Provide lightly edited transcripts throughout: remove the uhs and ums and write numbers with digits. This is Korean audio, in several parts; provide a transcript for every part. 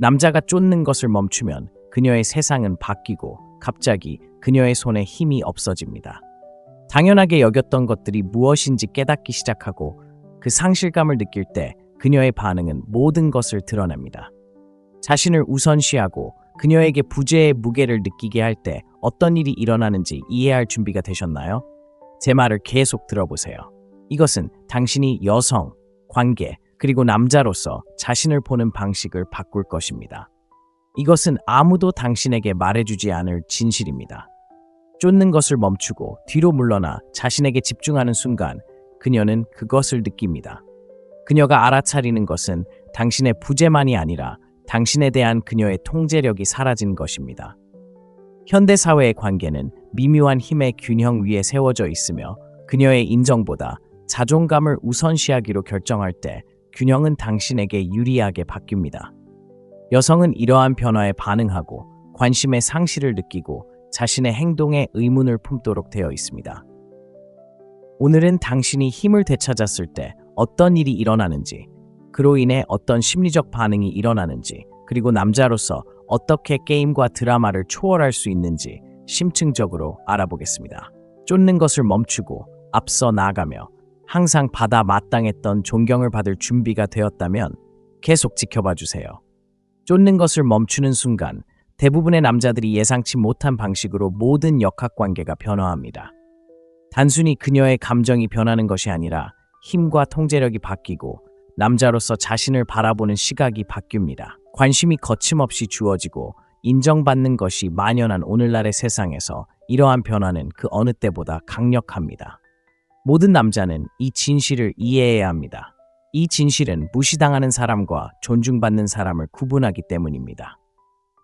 남자가 쫓는 것을 멈추면 그녀의 세상은 바뀌고 갑자기 그녀의 손에 힘이 없어집니다. 당연하게 여겼던 것들이 무엇인지 깨닫기 시작하고 그 상실감을 느낄 때 그녀의 반응은 모든 것을 드러냅니다. 자신을 우선시하고 그녀에게 부재의 무게를 느끼게 할 때 어떤 일이 일어나는지 이해할 준비가 되셨나요? 제 말을 계속 들어보세요. 이것은 당신이 여성, 관계, 그리고 남자로서 자신을 보는 방식을 바꿀 것입니다. 이것은 아무도 당신에게 말해주지 않을 진실입니다. 쫓는 것을 멈추고 뒤로 물러나 자신에게 집중하는 순간 그녀는 그것을 느낍니다. 그녀가 알아차리는 것은 당신의 부재만이 아니라 당신에 대한 그녀의 통제력이 사라진 것입니다. 현대사회의 관계는 미묘한 힘의 균형 위에 세워져 있으며 그녀의 인정보다 자존감을 우선시하기로 결정할 때 균형은 당신에게 유리하게 바뀝니다. 여성은 이러한 변화에 반응하고 관심의 상실을 느끼고 자신의 행동에 의문을 품도록 되어 있습니다. 오늘은 당신이 힘을 되찾았을 때 어떤 일이 일어나는지, 그로 인해 어떤 심리적 반응이 일어나는지, 그리고 남자로서 어떻게 게임과 드라마를 초월할 수 있는지 심층적으로 알아보겠습니다. 쫓는 것을 멈추고 앞서 나아가며 항상 받아 마땅했던 존경을 받을 준비가 되었다면 계속 지켜봐 주세요. 쫓는 것을 멈추는 순간 대부분의 남자들이 예상치 못한 방식으로 모든 역학관계가 변화합니다. 단순히 그녀의 감정이 변하는 것이 아니라 힘과 통제력이 바뀌고 남자로서 자신을 바라보는 시각이 바뀝니다. 관심이 거침없이 주어지고 인정받는 것이 만연한 오늘날의 세상에서 이러한 변화는 그 어느 때보다 강력합니다. 모든 남자는 이 진실을 이해해야 합니다. 이 진실은 무시당하는 사람과 존중받는 사람을 구분하기 때문입니다.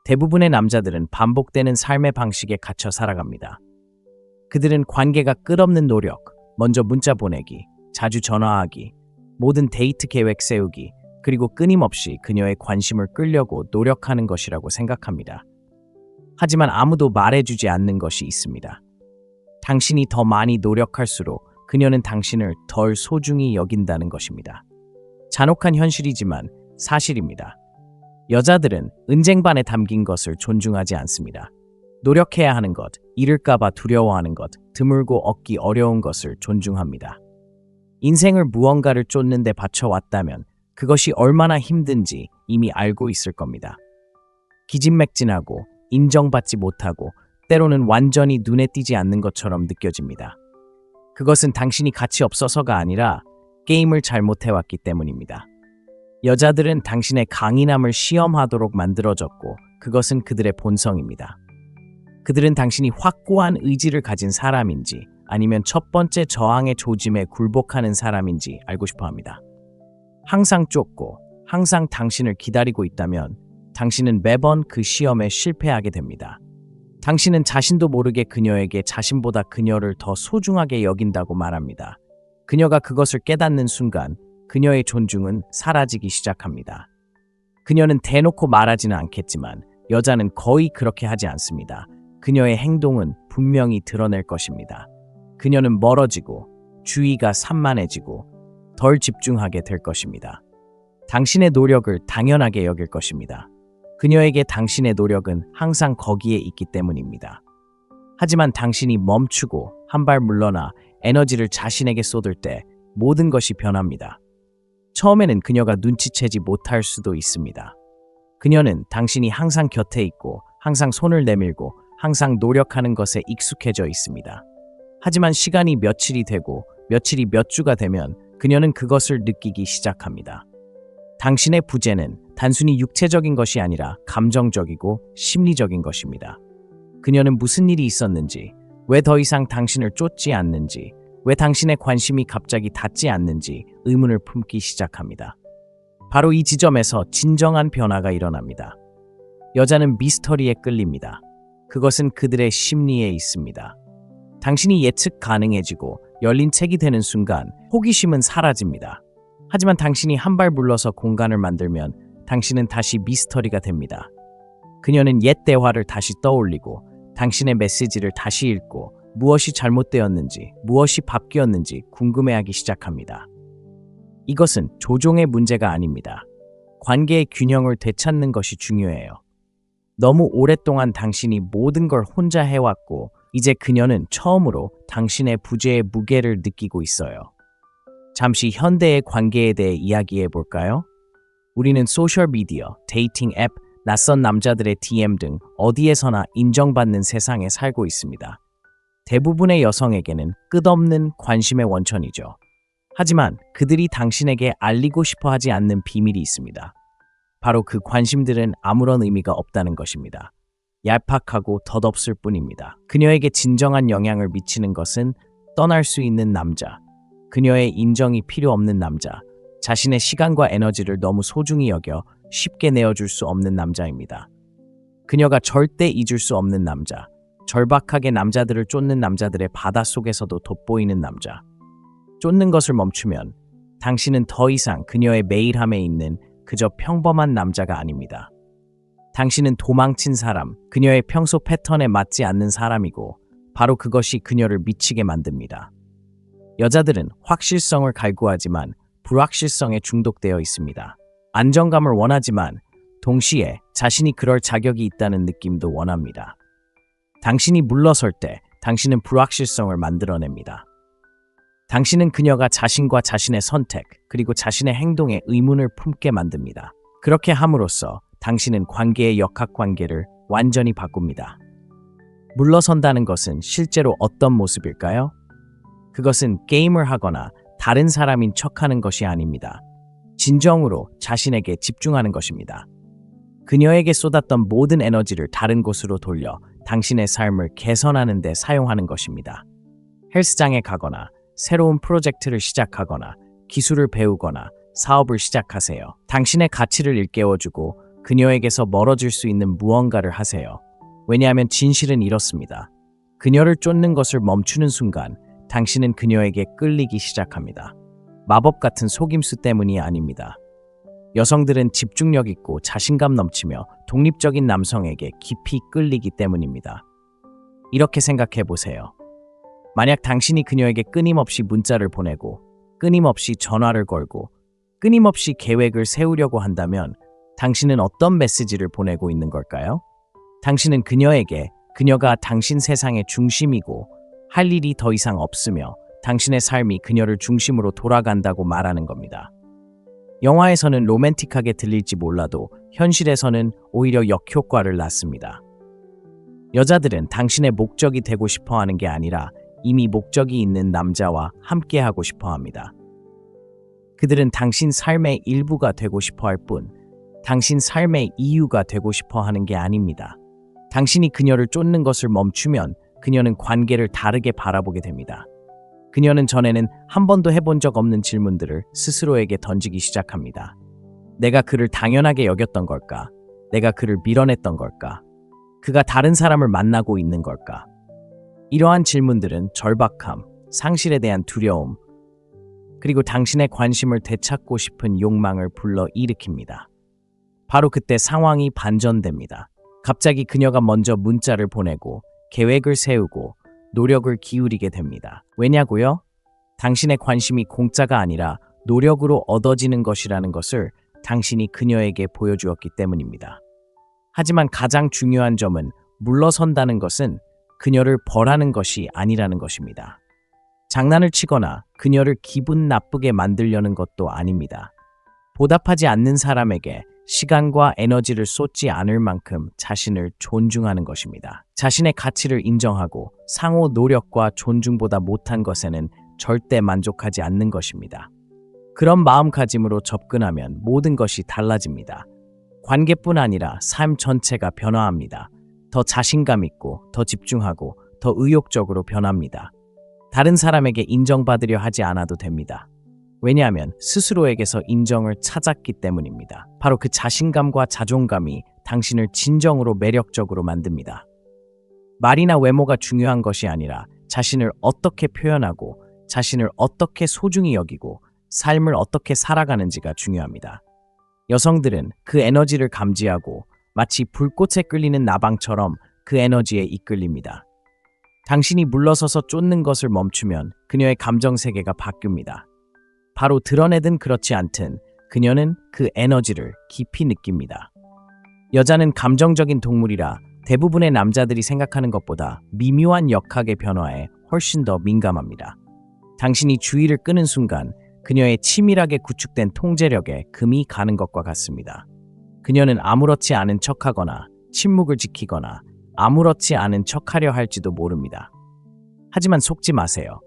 대부분의 남자들은 반복되는 삶의 방식에 갇혀 살아갑니다. 그들은 관계가 끝없는 노력, 먼저 문자 보내기, 자주 전화하기, 모든 데이트 계획 세우기, 그리고 끊임없이 그녀의 관심을 끌려고 노력하는 것이라고 생각합니다. 하지만 아무도 말해주지 않는 것이 있습니다. 당신이 더 많이 노력할수록 그녀는 당신을 덜 소중히 여긴다는 것입니다. 잔혹한 현실이지만 사실입니다. 여자들은 은쟁반에 담긴 것을 존중하지 않습니다. 노력해야 하는 것, 잃을까봐 두려워하는 것, 드물고 얻기 어려운 것을 존중합니다. 인생을 무언가를 쫓는 데 바쳐왔다면 그것이 얼마나 힘든지 이미 알고 있을 겁니다. 기진맥진하고 인정받지 못하고 때로는 완전히 눈에 띄지 않는 것처럼 느껴집니다. 그것은 당신이 가치 없어서가 아니라 게임을 잘못해왔기 때문입니다. 여자들은 당신의 강인함을 시험하도록 만들어졌고 그것은 그들의 본성입니다. 그들은 당신이 확고한 의지를 가진 사람인지 아니면 첫 번째 저항의 조짐에 굴복하는 사람인지 알고 싶어 합니다. 항상 쫓고 항상 당신을 기다리고 있다면 당신은 매번 그 시험에 실패하게 됩니다. 당신은 자신도 모르게 그녀에게 자신보다 그녀를 더 소중하게 여긴다고 말합니다. 그녀가 그것을 깨닫는 순간 그녀의 존중은 사라지기 시작합니다. 그녀는 대놓고 말하지는 않겠지만 여자는 거의 그렇게 하지 않습니다. 그녀의 행동은 분명히 드러낼 것입니다. 그녀는 멀어지고 주의가 산만해지고 덜 집중하게 될 것입니다. 당신의 노력을 당연하게 여길 것입니다. 그녀에게 당신의 노력은 항상 거기에 있기 때문입니다. 하지만 당신이 멈추고 한 발 물러나 에너지를 자신에게 쏟을 때 모든 것이 변합니다. 처음에는 그녀가 눈치채지 못할 수도 있습니다. 그녀는 당신이 항상 곁에 있고 항상 손을 내밀고 항상 노력하는 것에 익숙해져 있습니다. 하지만 시간이 며칠이 되고 며칠이 몇 주가 되면 그녀는 그것을 느끼기 시작합니다. 당신의 부재는 단순히 육체적인 것이 아니라 감정적이고 심리적인 것입니다. 그녀는 무슨 일이 있었는지, 왜 더 이상 당신을 쫓지 않는지, 왜 당신의 관심이 갑자기 닿지 않는지 의문을 품기 시작합니다. 바로 이 지점에서 진정한 변화가 일어납니다. 여자는 미스터리에 끌립니다. 그것은 그들의 심리에 있습니다. 당신이 예측 가능해지고 열린 책이 되는 순간 호기심은 사라집니다. 하지만 당신이 한 발 물러서 공간을 만들면 당신은 다시 미스터리가 됩니다. 그녀는 옛 대화를 다시 떠올리고 당신의 메시지를 다시 읽고 무엇이 잘못되었는지, 무엇이 바뀌었는지 궁금해하기 시작합니다. 이것은 조종의 문제가 아닙니다. 관계의 균형을 되찾는 것이 중요해요. 너무 오랫동안 당신이 모든 걸 혼자 해왔고 이제 그녀는 처음으로 당신의 부재의 무게를 느끼고 있어요. 잠시 현대의 관계에 대해 이야기해 볼까요? 우리는 소셜미디어, 데이팅 앱, 낯선 남자들의 DM 등 어디에서나 인정받는 세상에 살고 있습니다. 대부분의 여성에게는 끝없는 관심의 원천이죠. 하지만 그들이 당신에게 알리고 싶어 하지 않는 비밀이 있습니다. 바로 그 관심들은 아무런 의미가 없다는 것입니다. 얄팍하고 덧없을 뿐입니다. 그녀에게 진정한 영향을 미치는 것은 떠날 수 있는 남자, 그녀의 인정이 필요 없는 남자, 자신의 시간과 에너지를 너무 소중히 여겨 쉽게 내어줄 수 없는 남자입니다. 그녀가 절대 잊을 수 없는 남자, 절박하게 남자들을 쫓는 남자들의 바닷속에서도 돋보이는 남자. 쫓는 것을 멈추면 당신은 더 이상 그녀의 매일함에 있는 그저 평범한 남자가 아닙니다. 당신은 도망친 사람, 그녀의 평소 패턴에 맞지 않는 사람이고 바로 그것이 그녀를 미치게 만듭니다. 여자들은 확실성을 갈구하지만 불확실성에 중독되어 있습니다. 안정감을 원하지만 동시에 자신이 그럴 자격이 있다는 느낌도 원합니다. 당신이 물러설 때 당신은 불확실성을 만들어냅니다. 당신은 그녀가 자신과 자신의 선택, 그리고 자신의 행동에 의문을 품게 만듭니다. 그렇게 함으로써 당신은 관계의 역학관계를 완전히 바꿉니다. 물러선다는 것은 실제로 어떤 모습일까요? 그것은 게임을 하거나 다른 사람인 척하는 것이 아닙니다. 진정으로 자신에게 집중하는 것입니다. 그녀에게 쏟았던 모든 에너지를 다른 곳으로 돌려 당신의 삶을 개선하는 데 사용하는 것입니다. 헬스장에 가거나 새로운 프로젝트를 시작하거나 기술을 배우거나 사업을 시작하세요. 당신의 가치를 일깨워주고 그녀에게서 멀어질 수 있는 무언가를 하세요. 왜냐하면 진실은 이렇습니다. 그녀를 쫓는 것을 멈추는 순간 당신은 그녀에게 끌리기 시작합니다. 마법 같은 속임수 때문이 아닙니다. 여성들은 집중력 있고 자신감 넘치며 독립적인 남성에게 깊이 끌리기 때문입니다. 이렇게 생각해 보세요. 만약 당신이 그녀에게 끊임없이 문자를 보내고 끊임없이 전화를 걸고 끊임없이 계획을 세우려고 한다면 당신은 어떤 메시지를 보내고 있는 걸까요? 당신은 그녀에게 그녀가 당신 세상의 중심이고 할 일이 더 이상 없으며 당신의 삶이 그녀를 중심으로 돌아간다고 말하는 겁니다. 영화에서는 로맨틱하게 들릴지 몰라도 현실에서는 오히려 역효과를 낳습니다. 여자들은 당신의 목적이 되고 싶어 하는 게 아니라 이미 목적이 있는 남자와 함께하고 싶어 합니다. 그들은 당신 삶의 일부가 되고 싶어 할 뿐, 당신 삶의 이유가 되고 싶어 하는 게 아닙니다. 당신이 그녀를 쫓는 것을 멈추면 그녀는 관계를 다르게 바라보게 됩니다. 그녀는 전에는 한 번도 해본 적 없는 질문들을 스스로에게 던지기 시작합니다. 내가 그를 당연하게 여겼던 걸까? 내가 그를 밀어냈던 걸까? 그가 다른 사람을 만나고 있는 걸까? 이러한 질문들은 절박함, 상실에 대한 두려움, 그리고 당신의 관심을 되찾고 싶은 욕망을 불러 일으킵니다. 바로 그때 상황이 반전됩니다. 갑자기 그녀가 먼저 문자를 보내고 계획을 세우고 노력을 기울이게 됩니다. 왜냐고요? 당신의 관심이 공짜가 아니라 노력으로 얻어지는 것이라는 것을 당신이 그녀에게 보여주었기 때문입니다. 하지만 가장 중요한 점은 물러선다는 것은 그녀를 벌하는 것이 아니라는 것입니다. 장난을 치거나 그녀를 기분 나쁘게 만들려는 것도 아닙니다. 보답하지 않는 사람에게 시간과 에너지를 쏟지 않을 만큼 자신을 존중하는 것입니다. 자신의 가치를 인정하고 상호 노력과 존중보다 못한 것에는 절대 만족하지 않는 것입니다. 그런 마음가짐으로 접근하면 모든 것이 달라집니다. 관계뿐 아니라 삶 전체가 변화합니다. 더 자신감 있고, 더 집중하고, 더 의욕적으로 변합니다. 다른 사람에게 인정받으려 하지 않아도 됩니다. 왜냐하면 스스로에게서 인정을 찾았기 때문입니다. 바로 그 자신감과 자존감이 당신을 진정으로 매력적으로 만듭니다. 말이나 외모가 중요한 것이 아니라 자신을 어떻게 표현하고 자신을 어떻게 소중히 여기고 삶을 어떻게 살아가는지가 중요합니다. 여성들은 그 에너지를 감지하고 마치 불꽃에 끌리는 나방처럼 그 에너지에 이끌립니다. 당신이 물러서서 쫓는 것을 멈추면 그녀의 감정 세계가 바뀝니다. 바로 드러내든 그렇지 않든 그녀는 그 에너지를 깊이 느낍니다. 여자는 감정적인 동물이라 대부분의 남자들이 생각하는 것보다 미묘한 역학의 변화에 훨씬 더 민감합니다. 당신이 주의를 끄는 순간 그녀의 치밀하게 구축된 통제력에 금이 가는 것과 같습니다. 그녀는 아무렇지 않은 척하거나 침묵을 지키거나 아무렇지 않은 척하려 할지도 모릅니다. 하지만 속지 마세요.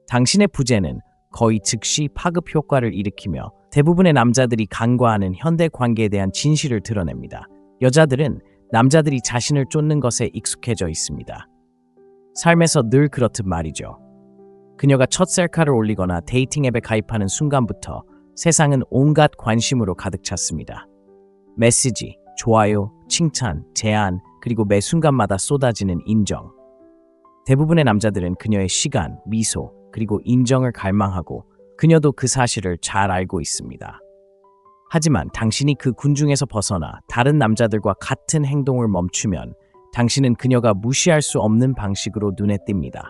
당신의 부재는 거의 즉시 파급 효과를 일으키며 대부분의 남자들이 간과하는 현대 관계에 대한 진실을 드러냅니다. 여자들은 남자들이 자신을 쫓는 것에 익숙해져 있습니다. 삶에서 늘 그렇듯 말이죠. 그녀가 첫 셀카를 올리거나 데이팅 앱에 가입하는 순간부터 세상은 온갖 관심으로 가득 찼습니다. 메시지, 좋아요, 칭찬, 제안, 그리고 매 순간마다 쏟아지는 인정. 대부분의 남자들은 그녀의 시간, 미소, 그리고 인정을 갈망하고 그녀도 그 사실을 잘 알고 있습니다. 하지만 당신이 그 군중에서 벗어나 다른 남자들과 같은 행동을 멈추면 당신은 그녀가 무시할 수 없는 방식으로 눈에 띕니다.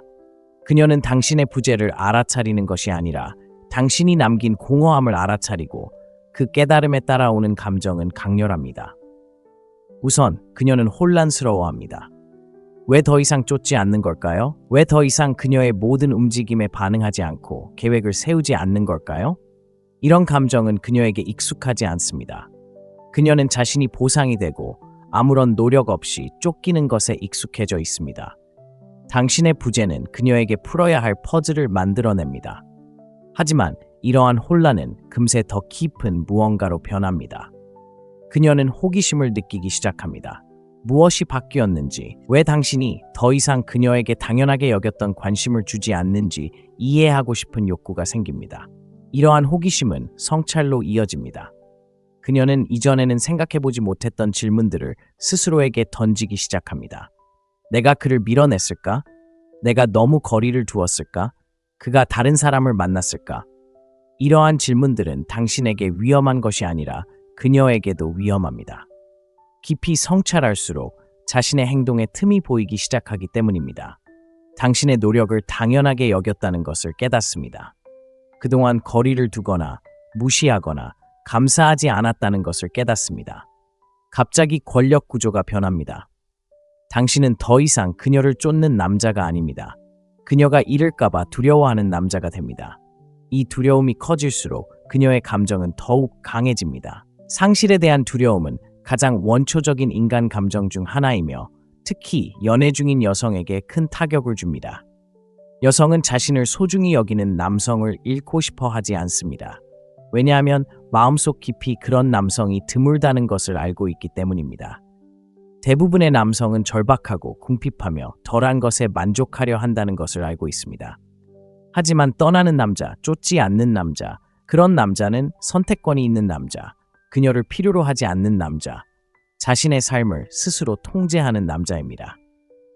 그녀는 당신의 부재를 알아차리는 것이 아니라 당신이 남긴 공허함을 알아차리고 그 깨달음에 따라오는 감정은 강렬합니다. 우선 그녀는 혼란스러워합니다. 왜 더 이상 쫓지 않는 걸까요? 왜 더 이상 그녀의 모든 움직임에 반응하지 않고 계획을 세우지 않는 걸까요? 이런 감정은 그녀에게 익숙하지 않습니다. 그녀는 자신이 보상이 되고 아무런 노력 없이 쫓기는 것에 익숙해져 있습니다. 당신의 부재는 그녀에게 풀어야 할 퍼즐을 만들어냅니다. 하지만 이러한 혼란은 금세 더 깊은 무언가로 변합니다. 그녀는 호기심을 느끼기 시작합니다. 무엇이 바뀌었는지, 왜 당신이 더 이상 그녀에게 당연하게 여겼던 관심을 주지 않는지 이해하고 싶은 욕구가 생깁니다. 이러한 호기심은 성찰로 이어집니다. 그녀는 이전에는 생각해보지 못했던 질문들을 스스로에게 던지기 시작합니다. 내가 그를 밀어냈을까? 내가 너무 거리를 두었을까? 그가 다른 사람을 만났을까? 이러한 질문들은 당신에게 위험한 것이 아니라 그녀에게도 위험합니다. 깊이 성찰할수록 자신의 행동에 틈이 보이기 시작하기 때문입니다. 당신의 노력을 당연하게 여겼다는 것을 깨닫습니다. 그동안 거리를 두거나 무시하거나 감사하지 않았다는 것을 깨닫습니다. 갑자기 권력 구조가 변합니다. 당신은 더 이상 그녀를 쫓는 남자가 아닙니다. 그녀가 잃을까봐 두려워하는 남자가 됩니다. 이 두려움이 커질수록 그녀의 감정은 더욱 강해집니다. 상실에 대한 두려움은 가장 원초적인 인간 감정 중 하나이며 특히 연애 중인 여성에게 큰 타격을 줍니다. 여성은 자신을 소중히 여기는 남성을 잃고 싶어 하지 않습니다. 왜냐하면 마음속 깊이 그런 남성이 드물다는 것을 알고 있기 때문입니다. 대부분의 남성은 절박하고 궁핍하며 덜한 것에 만족하려 한다는 것을 알고 있습니다. 하지만 떠나는 남자, 쫓지 않는 남자, 그런 남자는 선택권이 있는 남자, 그녀를 필요로 하지 않는 남자, 자신의 삶을 스스로 통제하는 남자입니다.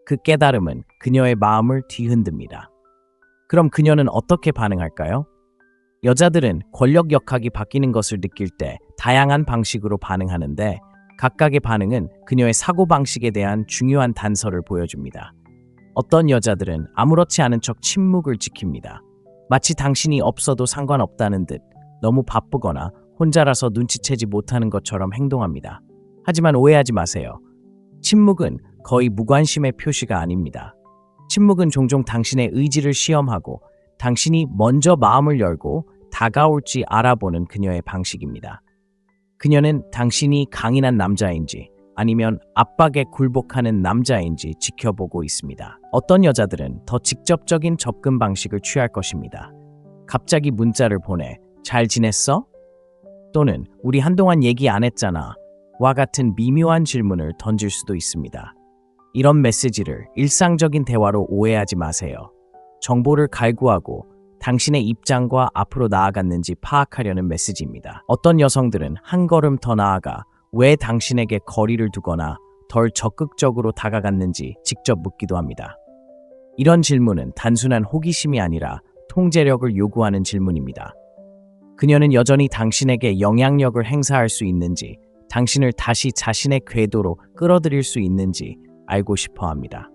그 깨달음은 그녀의 마음을 뒤흔듭니다. 그럼 그녀는 어떻게 반응할까요? 여자들은 권력 역학이 바뀌는 것을 느낄 때 다양한 방식으로 반응하는데 각각의 반응은 그녀의 사고방식에 대한 중요한 단서를 보여줍니다. 어떤 여자들은 아무렇지 않은 척 침묵을 지킵니다. 마치 당신이 없어도 상관없다는 듯 너무 바쁘거나 혼자라서 눈치채지 못하는 것처럼 행동합니다. 하지만 오해하지 마세요. 침묵은 거의 무관심의 표시가 아닙니다. 침묵은 종종 당신의 의지를 시험하고 당신이 먼저 마음을 열고 다가올지 알아보는 그녀의 방식입니다. 그녀는 당신이 강인한 남자인지 아니면 압박에 굴복하는 남자인지 지켜보고 있습니다. 어떤 여자들은 더 직접적인 접근 방식을 취할 것입니다. 갑자기 문자를 보내 잘 지냈어? 또는 우리 한동안 얘기 안 했잖아 와 같은 미묘한 질문을 던질 수도 있습니다. 이런 메시지를 일상적인 대화로 오해하지 마세요. 정보를 갈구하고 당신의 입장과 앞으로 나아갔는지 파악하려는 메시지입니다. 어떤 여성들은 한 걸음 더 나아가 왜 당신에게 거리를 두거나 덜 적극적으로 다가갔는지 직접 묻기도 합니다. 이런 질문은 단순한 호기심이 아니라 통제력을 요구하는 질문입니다. 그녀는 여전히 당신에게 영향력을 행사할 수 있는지, 당신을 다시 자신의 궤도로 끌어들일 수 있는지 알고 싶어 합니다.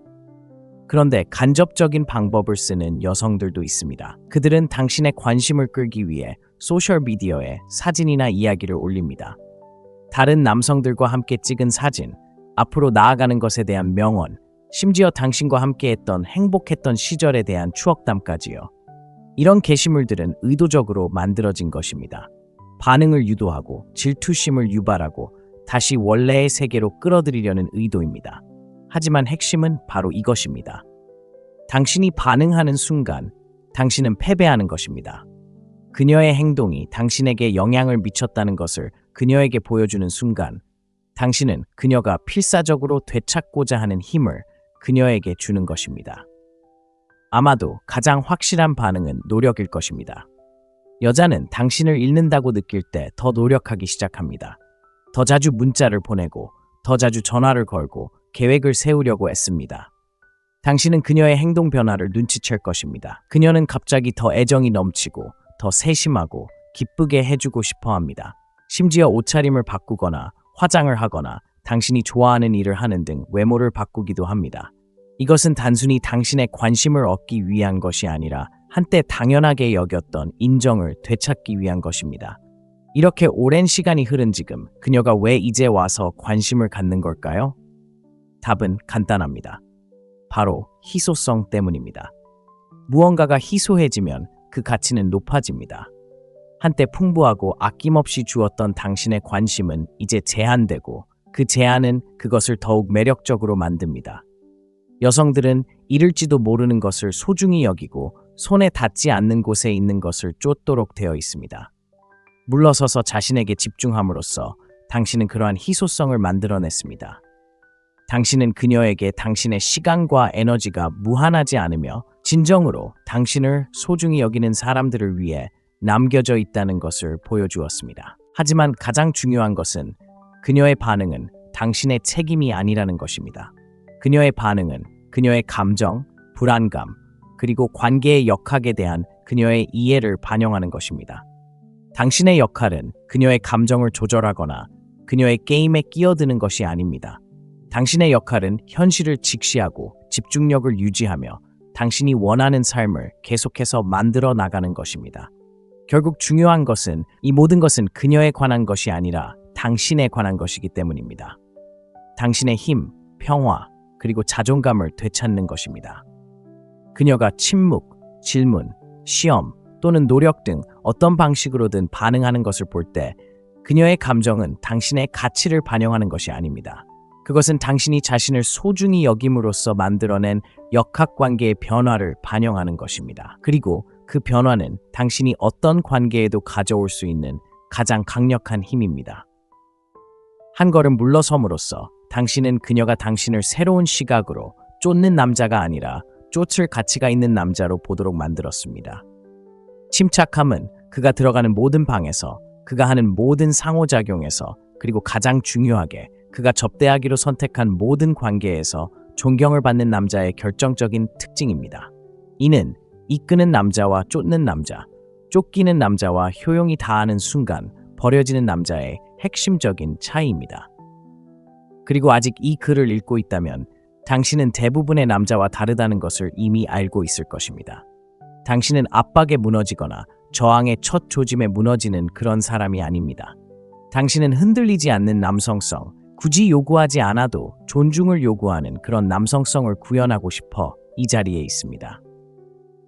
그런데 간접적인 방법을 쓰는 여성들도 있습니다. 그들은 당신의 관심을 끌기 위해 소셜미디어에 사진이나 이야기를 올립니다. 다른 남성들과 함께 찍은 사진, 앞으로 나아가는 것에 대한 명언, 심지어 당신과 함께했던 행복했던 시절에 대한 추억담까지요. 이런 게시물들은 의도적으로 만들어진 것입니다. 반응을 유도하고 질투심을 유발하고 다시 원래의 세계로 끌어들이려는 의도입니다. 하지만 핵심은 바로 이것입니다. 당신이 반응하는 순간 당신은 패배하는 것입니다. 그녀의 행동이 당신에게 영향을 미쳤다는 것을 그녀에게 보여주는 순간 당신은 그녀가 필사적으로 되찾고자 하는 힘을 그녀에게 주는 것입니다. 아마도 가장 확실한 반응은 노력일 것입니다. 여자는 당신을 잃는다고 느낄 때 더 노력하기 시작합니다. 더 자주 문자를 보내고 더 자주 전화를 걸고 계획을 세우려고 애씁니다. 당신은 그녀의 행동 변화를 눈치챌 것입니다. 그녀는 갑자기 더 애정이 넘치고 더 세심하고 기쁘게 해주고 싶어 합니다. 심지어 옷차림을 바꾸거나 화장을 하거나 당신이 좋아하는 일을 하는 등 외모를 바꾸기도 합니다. 이것은 단순히 당신의 관심을 얻기 위한 것이 아니라 한때 당연하게 여겼던 인정을 되찾기 위한 것입니다. 이렇게 오랜 시간이 흐른 지금 그녀가 왜 이제 와서 관심을 갖는 걸까요? 답은 간단합니다. 바로 희소성 때문입니다. 무언가가 희소해지면 그 가치는 높아집니다. 한때 풍부하고 아낌없이 주었던 당신의 관심은 이제 제한되고 그 제한은 그것을 더욱 매력적으로 만듭니다. 여성들은 잃을지도 모르는 것을 소중히 여기고 손에 닿지 않는 곳에 있는 것을 쫓도록 되어 있습니다. 물러서서 자신에게 집중함으로써 당신은 그러한 희소성을 만들어냈습니다. 당신은 그녀에게 당신의 시간과 에너지가 무한하지 않으며 진정으로 당신을 소중히 여기는 사람들을 위해 남겨져 있다는 것을 보여주었습니다. 하지만 가장 중요한 것은 그녀의 반응은 당신의 책임이 아니라는 것입니다. 그녀의 반응은 그녀의 감정, 불안감, 그리고 관계의 역학에 대한 그녀의 이해를 반영하는 것입니다. 당신의 역할은 그녀의 감정을 조절하거나 그녀의 게임에 끼어드는 것이 아닙니다. 당신의 역할은 현실을 직시하고 집중력을 유지하며 당신이 원하는 삶을 계속해서 만들어 나가는 것입니다. 결국 중요한 것은 이 모든 것은 그녀에 관한 것이 아니라 당신에 관한 것이기 때문입니다. 당신의 힘, 평화, 그리고 자존감을 되찾는 것입니다. 그녀가 침묵, 질문, 시험 또는 노력 등 어떤 방식으로든 반응하는 것을 볼 때 그녀의 감정은 당신의 가치를 반영하는 것이 아닙니다. 그것은 당신이 자신을 소중히 여김으로써 만들어낸 역학관계의 변화를 반영하는 것입니다. 그리고 그 변화는 당신이 어떤 관계에도 가져올 수 있는 가장 강력한 힘입니다. 한 걸음 물러섬으로써 당신은 그녀가 당신을 새로운 시각으로 쫓는 남자가 아니라 쫓을 가치가 있는 남자로 보도록 만들었습니다. 침착함은 그가 들어가는 모든 방에서, 그가 하는 모든 상호작용에서, 그리고 가장 중요하게 그가 접대하기로 선택한 모든 관계에서 존경을 받는 남자의 결정적인 특징입니다. 이는 이끄는 남자와 쫓는 남자, 쫓기는 남자와 효용이 다하는 순간 버려지는 남자의 핵심적인 차이입니다. 그리고 아직 이 글을 읽고 있다면 당신은 대부분의 남자와 다르다는 것을 이미 알고 있을 것입니다. 당신은 압박에 무너지거나 저항의 첫 조짐에 무너지는 그런 사람이 아닙니다. 당신은 흔들리지 않는 남성성, 굳이 요구하지 않아도 존중을 요구하는 그런 남성성을 구현하고 싶어 이 자리에 있습니다.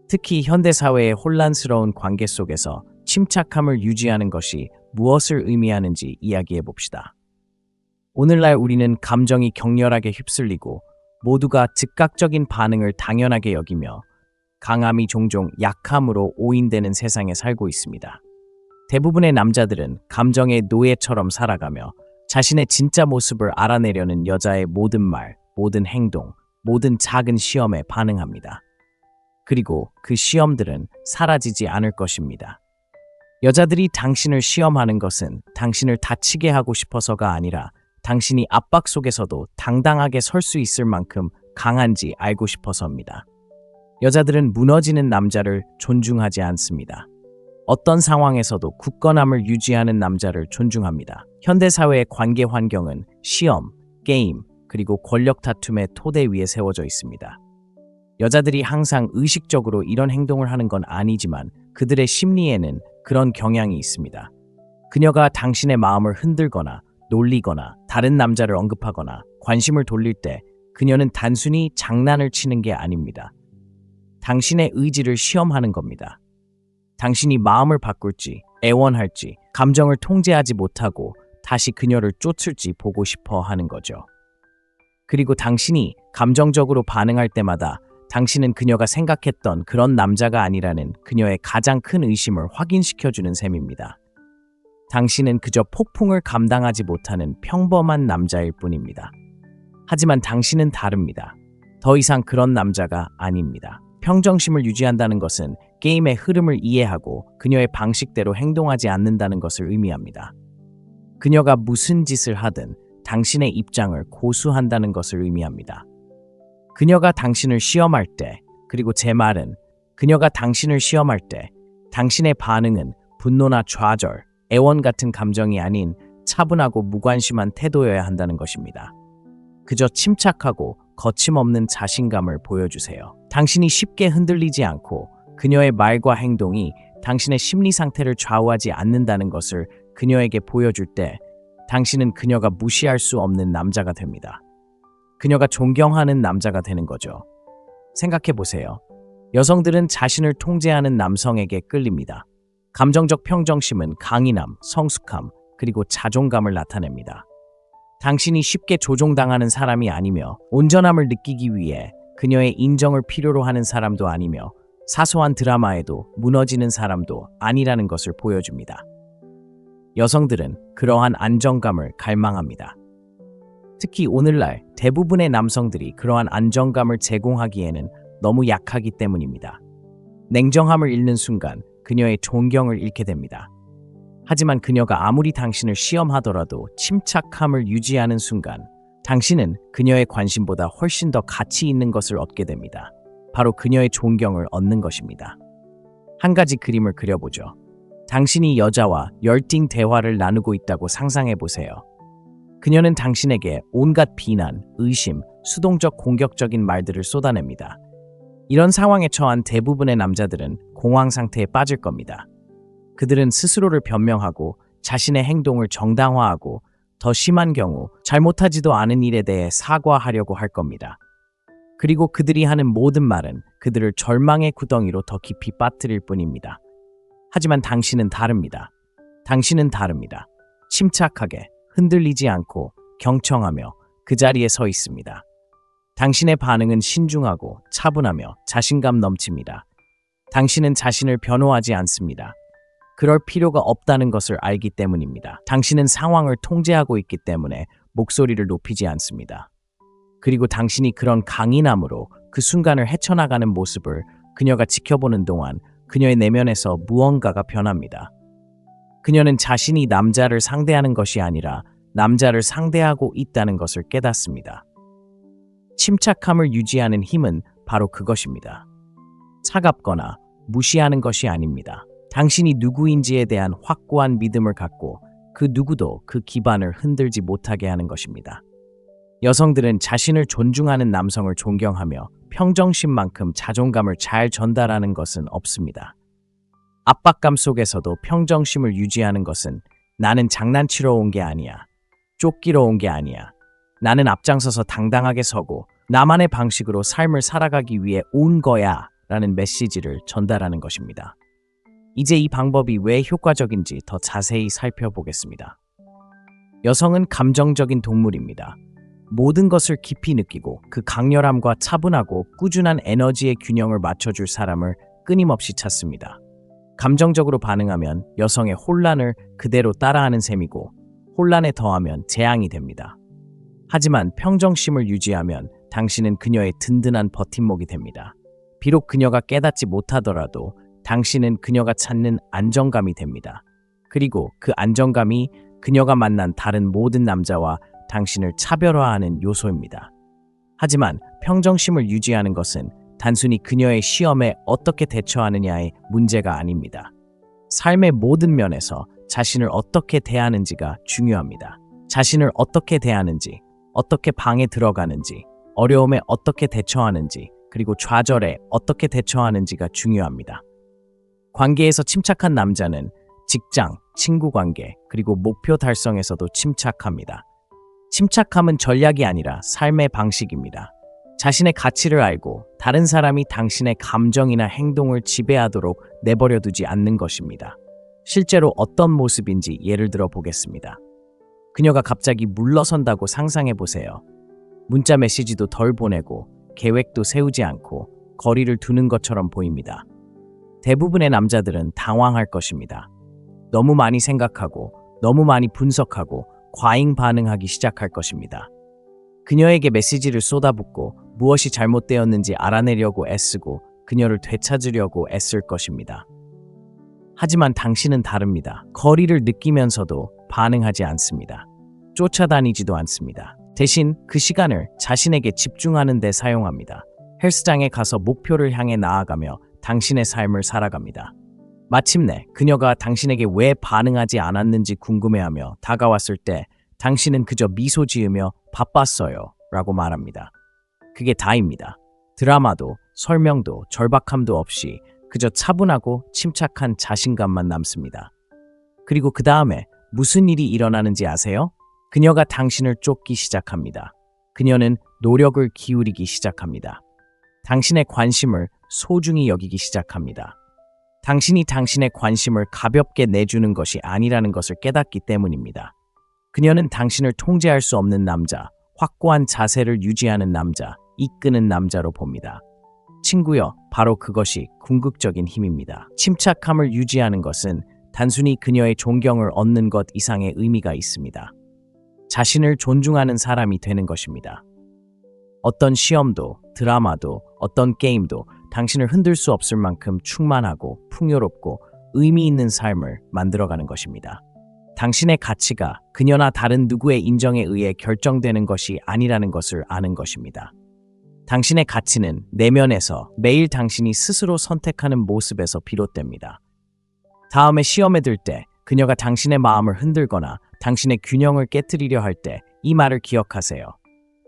특히 현대사회의 혼란스러운 관계 속에서 침착함을 유지하는 것이 무엇을 의미하는지 이야기해 봅시다. 오늘날 우리는 감정이 격렬하게 휩쓸리고 모두가 즉각적인 반응을 당연하게 여기며 강함이 종종 약함으로 오인되는 세상에 살고 있습니다. 대부분의 남자들은 감정의 노예처럼 살아가며 자신의 진짜 모습을 알아내려는 여자의 모든 말, 모든 행동, 모든 작은 시험에 반응합니다. 그리고 그 시험들은 사라지지 않을 것입니다. 여자들이 당신을 시험하는 것은 당신을 다치게 하고 싶어서가 아니라 당신이 압박 속에서도 당당하게 설 수 있을 만큼 강한지 알고 싶어서입니다. 여자들은 무너지는 남자를 존중하지 않습니다. 어떤 상황에서도 굳건함을 유지하는 남자를 존중합니다. 현대사회의 관계 환경은 시험, 게임, 그리고 권력 다툼의 토대 위에 세워져 있습니다. 여자들이 항상 의식적으로 이런 행동을 하는 건 아니지만 그들의 심리에는 그런 경향이 있습니다. 그녀가 당신의 마음을 흔들거나 놀리거나 다른 남자를 언급하거나 관심을 돌릴 때 그녀는 단순히 장난을 치는 게 아닙니다. 당신의 의지를 시험하는 겁니다. 당신이 마음을 바꿀지, 애원할지, 감정을 통제하지 못하고 다시 그녀를 쫓을지 보고 싶어 하는 거죠. 그리고 당신이 감정적으로 반응할 때마다 당신은 그녀가 생각했던 그런 남자가 아니라는 그녀의 가장 큰 의심을 확인시켜주는 셈입니다. 당신은 그저 폭풍을 감당하지 못하는 평범한 남자일 뿐입니다. 하지만 당신은 다릅니다. 더 이상 그런 남자가 아닙니다. 평정심을 유지한다는 것은 게임의 흐름을 이해하고 그녀의 방식대로 행동하지 않는다는 것을 의미합니다. 그녀가 무슨 짓을 하든 당신의 입장을 고수한다는 것을 의미합니다. 그녀가 당신을 시험할 때, 그리고 제 말은 그녀가 당신을 시험할 때 당신의 반응은 분노나 좌절, 애원 같은 감정이 아닌 차분하고 무관심한 태도여야 한다는 것입니다. 그저 침착하고 거침없는 자신감을 보여주세요. 당신이 쉽게 흔들리지 않고 그녀의 말과 행동이 당신의 심리 상태를 좌우하지 않는다는 것을 그녀에게 보여줄 때 당신은 그녀가 무시할 수 없는 남자가 됩니다. 그녀가 존경하는 남자가 되는 거죠. 생각해 보세요. 여성들은 자신을 통제하는 남성에게 끌립니다. 감정적 평정심은 강인함, 성숙함, 그리고 자존감을 나타냅니다. 당신이 쉽게 조종당하는 사람이 아니며 온전함을 느끼기 위해 그녀의 인정을 필요로 하는 사람도 아니며 사소한 드라마에도 무너지는 사람도 아니라는 것을 보여줍니다. 여성들은 그러한 안정감을 갈망합니다. 특히 오늘날 대부분의 남성들이 그러한 안정감을 제공하기에는 너무 약하기 때문입니다. 냉정함을 잃는 순간 그녀의 존경을 잃게 됩니다. 하지만 그녀가 아무리 당신을 시험하더라도 침착함을 유지하는 순간 당신은 그녀의 관심보다 훨씬 더 가치 있는 것을 얻게 됩니다. 바로 그녀의 존경을 얻는 것입니다. 한 가지 그림을 그려보죠. 당신이 여자와 열띤 대화를 나누고 있다고 상상해 보세요. 그녀는 당신에게 온갖 비난, 의심, 수동적 공격적인 말들을 쏟아냅니다. 이런 상황에 처한 대부분의 남자들은 공황 상태에 빠질 겁니다. 그들은 스스로를 변명하고 자신의 행동을 정당화하고 더 심한 경우 잘못하지도 않은 일에 대해 사과하려고 할 겁니다. 그리고 그들이 하는 모든 말은 그들을 절망의 구덩이로 더 깊이 빠뜨릴 뿐입니다. 하지만 당신은 다릅니다. 당신은 다릅니다. 침착하게, 흔들리지 않고 경청하며 그 자리에 서 있습니다. 당신의 반응은 신중하고 차분하며 자신감 넘칩니다. 당신은 자신을 변호하지 않습니다. 그럴 필요가 없다는 것을 알기 때문입니다. 당신은 상황을 통제하고 있기 때문에 목소리를 높이지 않습니다. 그리고 당신이 그런 강인함으로 그 순간을 헤쳐나가는 모습을 그녀가 지켜보는 동안 그녀의 내면에서 무언가가 변합니다. 그녀는 자신이 남자를 상대하는 것이 아니라 남자를 상대하고 있다는 것을 깨닫습니다. 침착함을 유지하는 힘은 바로 그것입니다. 차갑거나 무시하는 것이 아닙니다. 당신이 누구인지에 대한 확고한 믿음을 갖고 그 누구도 그 기반을 흔들지 못하게 하는 것입니다. 여성들은 자신을 존중하는 남성을 존경하며 평정심만큼 자존감을 잘 전달하는 것은 없습니다. 압박감 속에서도 평정심을 유지하는 것은 나는 장난치러 온 게 아니야. 쫓기러 온 게 아니야. 나는 앞장서서 당당하게 서고 나만의 방식으로 삶을 살아가기 위해 온 거야 라는 메시지를 전달하는 것입니다. 이제 이 방법이 왜 효과적인지 더 자세히 살펴보겠습니다. 여성은 감정적인 동물입니다. 모든 것을 깊이 느끼고 그 강렬함과 차분하고 꾸준한 에너지의 균형을 맞춰줄 사람을 끊임없이 찾습니다. 감정적으로 반응하면 여성의 혼란을 그대로 따라하는 셈이고 혼란에 더하면 재앙이 됩니다. 하지만 평정심을 유지하면 당신은 그녀의 든든한 버팀목이 됩니다. 비록 그녀가 깨닫지 못하더라도 당신은 그녀가 찾는 안정감이 됩니다. 그리고 그 안정감이 그녀가 만난 다른 모든 남자와 당신을 차별화하는 요소입니다. 하지만 평정심을 유지하는 것은 단순히 그녀의 시험에 어떻게 대처하느냐의 문제가 아닙니다. 삶의 모든 면에서 자신을 어떻게 대하는지가 중요합니다. 자신을 어떻게 대하는지, 어떻게 방에 들어가는지, 어려움에 어떻게 대처하는지, 그리고 좌절에 어떻게 대처하는지가 중요합니다. 관계에서 침착한 남자는 직장, 친구 관계, 그리고 목표 달성에서도 침착합니다. 침착함은 전략이 아니라 삶의 방식입니다. 자신의 가치를 알고 다른 사람이 당신의 감정이나 행동을 지배하도록 내버려 두지 않는 것입니다. 실제로 어떤 모습인지 예를 들어 보겠습니다. 그녀가 갑자기 물러선다고 상상해 보세요. 문자 메시지도 덜 보내고 계획도 세우지 않고 거리를 두는 것처럼 보입니다. 대부분의 남자들은 당황할 것입니다. 너무 많이 생각하고 너무 많이 분석하고 과잉 반응하기 시작할 것입니다. 그녀에게 메시지를 쏟아붓고 무엇이 잘못되었는지 알아내려고 애쓰고 그녀를 되찾으려고 애쓸 것입니다. 하지만 당신은 다릅니다. 거리를 느끼면서도 반응하지 않습니다. 쫓아다니지도 않습니다. 대신 그 시간을 자신에게 집중하는 데 사용합니다. 헬스장에 가서 목표를 향해 나아가며 당신의 삶을 살아갑니다. 마침내 그녀가 당신에게 왜 반응하지 않았는지 궁금해하며 다가왔을 때 당신은 그저 미소 지으며 바빴어요 라고 말합니다. 그게 다입니다. 드라마도 설명도 절박함도 없이 그저 차분하고 침착한 자신감만 남습니다. 그리고 그 다음에 무슨 일이 일어나는지 아세요? 그녀가 당신을 쫓기 시작합니다. 그녀는 노력을 기울이기 시작합니다. 당신의 관심을 소중히 여기기 시작합니다. 당신이 당신의 관심을 가볍게 내주는 것이 아니라는 것을 깨닫기 때문입니다. 그녀는 당신을 통제할 수 없는 남자, 확고한 자세를 유지하는 남자, 이끄는 남자로 봅니다. 친구여, 바로 그것이 궁극적인 힘입니다. 침착함을 유지하는 것은 단순히 그녀의 존경을 얻는 것 이상의 의미가 있습니다. 자신을 존중하는 사람이 되는 것입니다. 어떤 시험도, 드라마도, 어떤 게임도 당신을 흔들 수 없을 만큼 충만하고 풍요롭고 의미 있는 삶을 만들어가는 것입니다. 당신의 가치가 그녀나 다른 누구의 인정에 의해 결정되는 것이 아니라는 것을 아는 것입니다. 당신의 가치는 내면에서 매일 당신이 스스로 선택하는 모습에서 비롯됩니다. 다음에 시험에 들 때 그녀가 당신의 마음을 흔들거나 당신의 균형을 깨트리려 할 때 이 말을 기억하세요.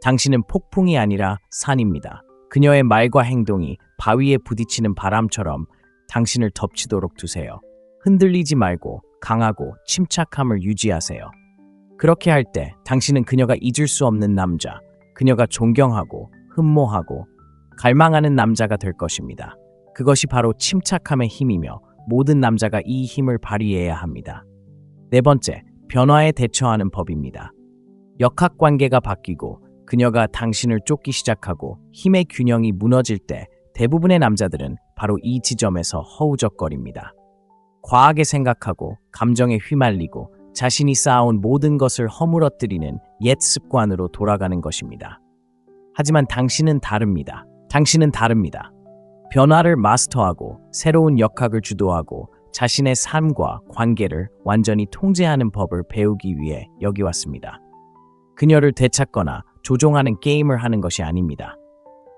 당신은 폭풍이 아니라 산입니다. 그녀의 말과 행동이 바위에 부딪히는 바람처럼 당신을 덮치도록 두세요. 흔들리지 말고 강하고 침착함을 유지하세요. 그렇게 할 때 당신은 그녀가 잊을 수 없는 남자, 그녀가 존경하고 흠모하고 갈망하는 남자가 될 것입니다. 그것이 바로 침착함의 힘이며 모든 남자가 이 힘을 발휘해야 합니다. 네 번째, 변화에 대처하는 법입니다. 역학관계가 바뀌고 그녀가 당신을 쫓기 시작하고 힘의 균형이 무너질 때 대부분의 남자들은 바로 이 지점에서 허우적거립니다. 과하게 생각하고 감정에 휘말리고 자신이 쌓아온 모든 것을 허물어뜨리는 옛 습관으로 돌아가는 것입니다. 하지만 당신은 다릅니다. 당신은 다릅니다. 변화를 마스터하고 새로운 역학을 주도하고 자신의 삶과 관계를 완전히 통제하는 법을 배우기 위해 여기 왔습니다. 그녀를 되찾거나 조종하는 게임을 하는 것이 아닙니다.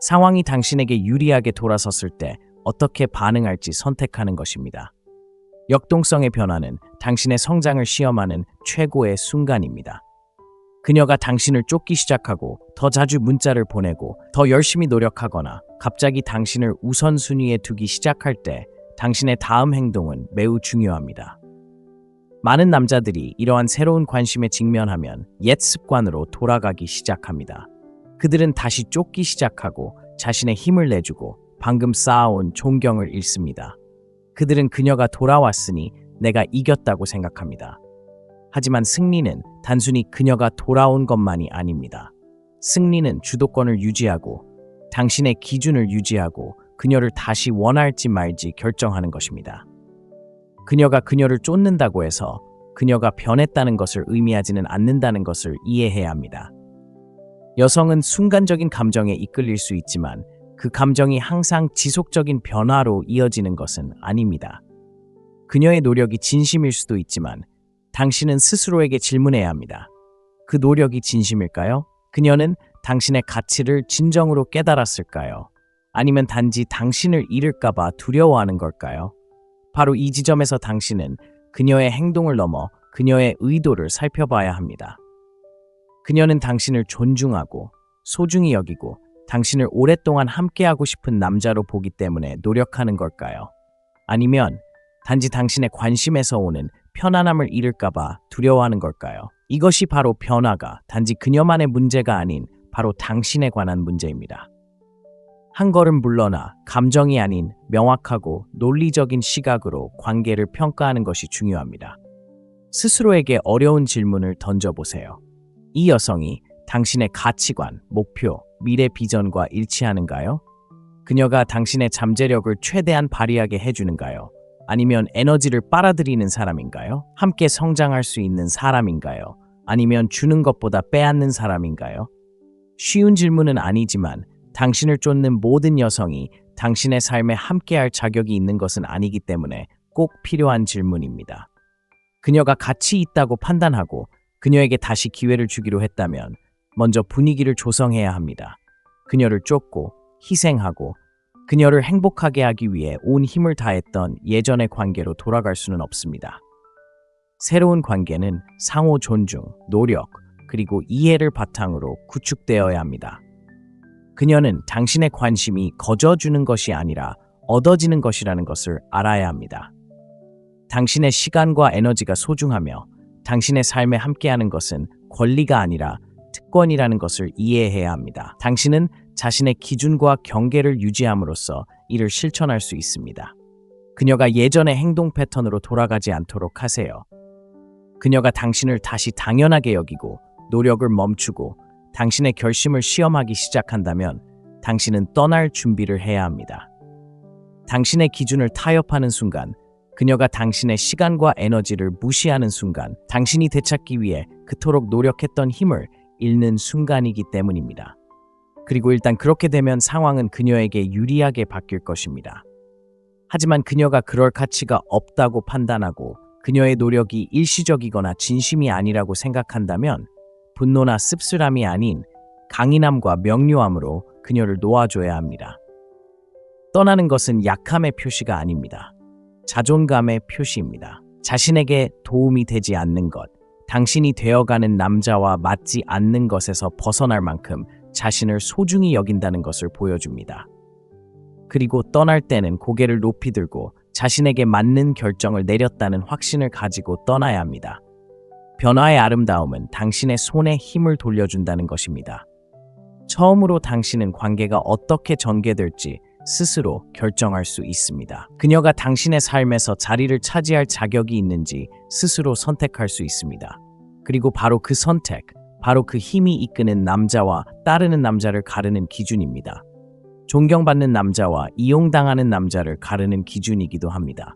상황이 당신에게 유리하게 돌아섰을 때 어떻게 반응할지 선택하는 것입니다. 역동성의 변화는 당신의 성장을 시험하는 최고의 순간입니다. 그녀가 당신을 쫓기 시작하고 더 자주 문자를 보내고 더 열심히 노력하거나 갑자기 당신을 우선순위에 두기 시작할 때 당신의 다음 행동은 매우 중요합니다. 많은 남자들이 이러한 새로운 관심에 직면하면 옛 습관으로 돌아가기 시작합니다. 그들은 다시 쫓기 시작하고 자신의 힘을 내주고 방금 쌓아온 존경을 잃습니다. 그들은 그녀가 돌아왔으니 내가 이겼다고 생각합니다. 하지만 승리는 단순히 그녀가 돌아온 것만이 아닙니다. 승리는 주도권을 유지하고 당신의 기준을 유지하고 그녀를 다시 원할지 말지 결정하는 것입니다. 그녀가 그녀를 쫓는다고 해서 그녀가 변했다는 것을 의미하지는 않는다는 것을 이해해야 합니다. 여성은 순간적인 감정에 이끌릴 수 있지만 그 감정이 항상 지속적인 변화로 이어지는 것은 아닙니다. 그녀의 노력이 진심일 수도 있지만 당신은 스스로에게 질문해야 합니다. 그 노력이 진심일까요? 그녀는 당신의 가치를 진정으로 깨달았을까요? 아니면 단지 당신을 잃을까봐 두려워하는 걸까요? 바로 이 지점에서 당신은 그녀의 행동을 넘어 그녀의 의도를 살펴봐야 합니다. 그녀는 당신을 존중하고 소중히 여기고 당신을 오랫동안 함께하고 싶은 남자로 보기 때문에 노력하는 걸까요? 아니면 단지 당신의 관심에서 오는 편안함을 잃을까봐 두려워하는 걸까요? 이것이 바로 변화가 단지 그녀만의 문제가 아닌 바로 당신에 관한 문제입니다. 한 걸음 물러나 감정이 아닌 명확하고 논리적인 시각으로 관계를 평가하는 것이 중요합니다. 스스로에게 어려운 질문을 던져보세요. 이 여성이 당신의 가치관, 목표, 미래 비전과 일치하는가요? 그녀가 당신의 잠재력을 최대한 발휘하게 해주는가요? 아니면 에너지를 빨아들이는 사람인가요? 함께 성장할 수 있는 사람인가요? 아니면 주는 것보다 빼앗는 사람인가요? 쉬운 질문은 아니지만 당신을 쫓는 모든 여성이 당신의 삶에 함께할 자격이 있는 것은 아니기 때문에 꼭 필요한 질문입니다. 그녀가 가치 있다고 판단하고 그녀에게 다시 기회를 주기로 했다면 먼저 분위기를 조성해야 합니다. 그녀를 쫓고 희생하고 그녀를 행복하게 하기 위해 온 힘을 다했던 예전의 관계로 돌아갈 수는 없습니다. 새로운 관계는 상호 존중, 노력, 그리고 이해를 바탕으로 구축되어야 합니다. 그녀는 당신의 관심이 거저주는 것이 아니라 얻어지는 것이라는 것을 알아야 합니다. 당신의 시간과 에너지가 소중하며 당신의 삶에 함께하는 것은 권리가 아니라 특권이라는 것을 이해해야 합니다. 당신은 자신의 기준과 경계를 유지함으로써 이를 실천할 수 있습니다. 그녀가 예전의 행동 패턴으로 돌아가지 않도록 하세요. 그녀가 당신을 다시 당연하게 여기고 노력을 멈추고 당신의 결심을 시험하기 시작한다면 당신은 떠날 준비를 해야 합니다. 당신의 기준을 타협하는 순간, 그녀가 당신의 시간과 에너지를 무시하는 순간, 당신이 되찾기 위해 그토록 노력했던 힘을 잃는 순간이기 때문입니다. 그리고 일단 그렇게 되면 상황은 그녀에게 유리하게 바뀔 것입니다. 하지만 그녀가 그럴 가치가 없다고 판단하고 그녀의 노력이 일시적이거나 진심이 아니라고 생각한다면 분노나 씁쓸함이 아닌 강인함과 명료함으로 그녀를 놓아줘야 합니다. 떠나는 것은 약함의 표시가 아닙니다. 자존감의 표시입니다. 자신에게 도움이 되지 않는 것, 당신이 되어가는 남자와 맞지 않는 것에서 벗어날 만큼 자신을 소중히 여긴다는 것을 보여줍니다. 그리고 떠날 때는 고개를 높이 들고 자신에게 맞는 결정을 내렸다는 확신을 가지고 떠나야 합니다. 변화의 아름다움은 당신의 손에 힘을 돌려준다는 것입니다. 처음으로 당신은 관계가 어떻게 전개될지 스스로 결정할 수 있습니다. 그녀가 당신의 삶에서 자리를 차지할 자격이 있는지 스스로 선택할 수 있습니다. 그리고 바로 그 선택, 바로 그 힘이 이끄는 남자와 따르는 남자를 가르는 기준입니다. 존경받는 남자와 이용당하는 남자를 가르는 기준이기도 합니다.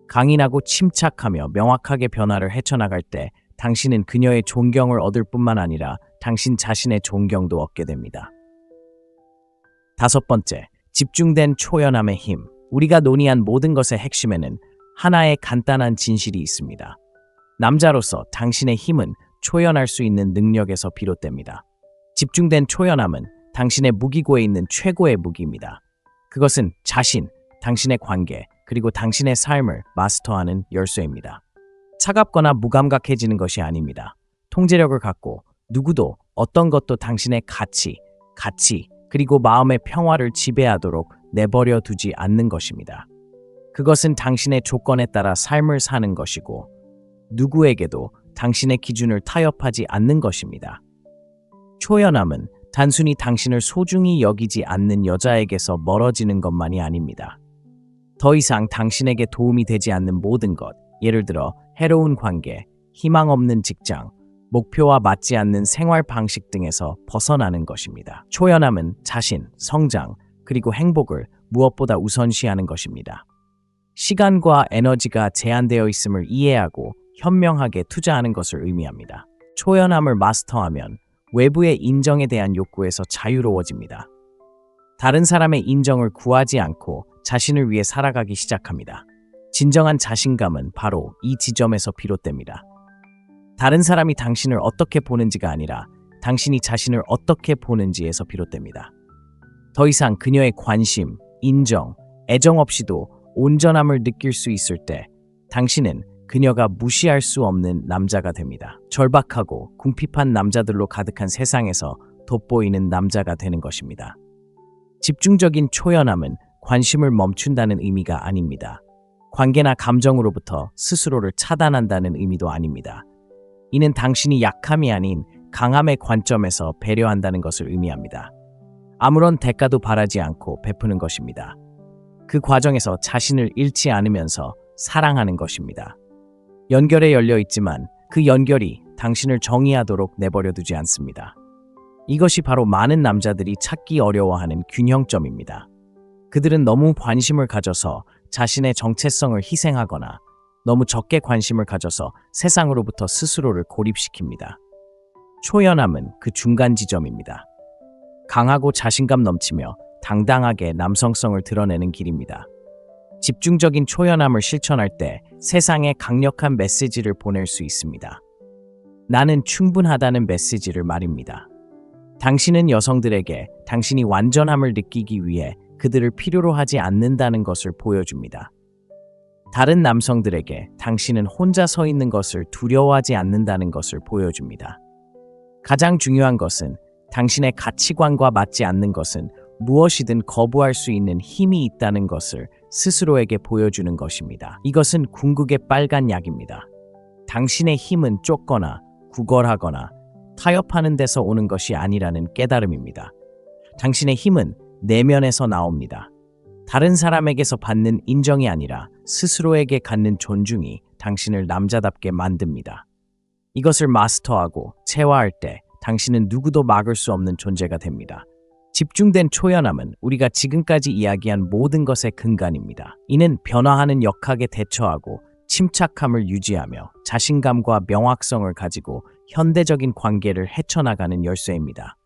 강인하고 침착하며 명확하게 변화를 헤쳐나갈 때 당신은 그녀의 존경을 얻을 뿐만 아니라 당신 자신의 존경도 얻게 됩니다. 5번째, 집중된 초연함의 힘. 우리가 논의한 모든 것의 핵심에는 하나의 간단한 진실이 있습니다. 남자로서 당신의 힘은 초연할 수 있는 능력에서 비롯됩니다. 집중된 초연함은 당신의 무기고에 있는 최고의 무기입니다. 그것은 자신, 당신의 관계, 그리고 당신의 삶을 마스터하는 열쇠입니다. 차갑거나 무감각해지는 것이 아닙니다. 통제력을 갖고 누구도 어떤 것도 당신의 가치, 그리고 마음의 평화를 지배하도록 내버려 두지 않는 것입니다. 그것은 당신의 조건에 따라 삶을 사는 것이고 누구에게도 당신의 기준을 타협하지 않는 것입니다. 초연함은 단순히 당신을 소중히 여기지 않는 여자에게서 멀어지는 것만이 아닙니다. 더 이상 당신에게 도움이 되지 않는 모든 것, 예를 들어 해로운 관계, 희망 없는 직장, 목표와 맞지 않는 생활 방식 등에서 벗어나는 것입니다. 초연함은 자신, 성장, 그리고 행복을 무엇보다 우선시하는 것입니다. 시간과 에너지가 제한되어 있음을 이해하고 현명하게 투자하는 것을 의미합니다. 초연함을 마스터하면 외부의 인정에 대한 욕구에서 자유로워집니다. 다른 사람의 인정을 구하지 않고 자신을 위해 살아가기 시작합니다. 진정한 자신감은 바로 이 지점에서 비롯됩니다. 다른 사람이 당신을 어떻게 보는지가 아니라 당신이 자신을 어떻게 보는지에서 비롯됩니다. 더 이상 그녀의 관심, 인정, 애정 없이도 온전함을 느낄 수 있을 때 당신은 그녀가 무시할 수 없는 남자가 됩니다. 절박하고 궁핍한 남자들로 가득한 세상에서 돋보이는 남자가 되는 것입니다. 집중적인 초연함은 관심을 멈춘다는 의미가 아닙니다. 관계나 감정으로부터 스스로를 차단한다는 의미도 아닙니다. 이는 당신이 약함이 아닌 강함의 관점에서 배려한다는 것을 의미합니다. 아무런 대가도 바라지 않고 베푸는 것입니다. 그 과정에서 자신을 잃지 않으면서 사랑하는 것입니다. 연결에 열려 있지만 그 연결이 당신을 정의하도록 내버려 두지 않습니다. 이것이 바로 많은 남자들이 찾기 어려워하는 균형점입니다. 그들은 너무 관심을 가져서 자신의 정체성을 희생하거나 너무 적게 관심을 가져서 세상으로부터 스스로를 고립시킵니다. 초연함은 그 중간 지점입니다. 강하고 자신감 넘치며 당당하게 남성성을 드러내는 길입니다. 집중적인 초연함을 실천할 때 세상에 강력한 메시지를 보낼 수 있습니다. 나는 충분하다는 메시지를 말입니다. 당신은 여성들에게 당신이 완전함을 느끼기 위해 그들을 필요로 하지 않는다는 것을 보여줍니다. 다른 남성들에게 당신은 혼자 서 있는 것을 두려워하지 않는다는 것을 보여줍니다. 가장 중요한 것은 당신의 가치관과 맞지 않는 것은 무엇이든 거부할 수 있는 힘이 있다는 것을 스스로에게 보여주는 것입니다. 이것은 궁극의 빨간 약입니다. 당신의 힘은 쫓거나 구걸하거나 타협하는 데서 오는 것이 아니라는 깨달음입니다. 당신의 힘은 내면에서 나옵니다. 다른 사람에게서 받는 인정이 아니라 스스로에게 갖는 존중이 당신을 남자답게 만듭니다. 이것을 마스터하고 체화할 때 당신은 누구도 막을 수 없는 존재가 됩니다. 집중된 초연함은 우리가 지금까지 이야기한 모든 것의 근간입니다. 이는 변화하는 역학에 대처하고 침착함을 유지하며 자신감과 명확성을 가지고 현대적인 관계를 헤쳐나가는 열쇠입니다.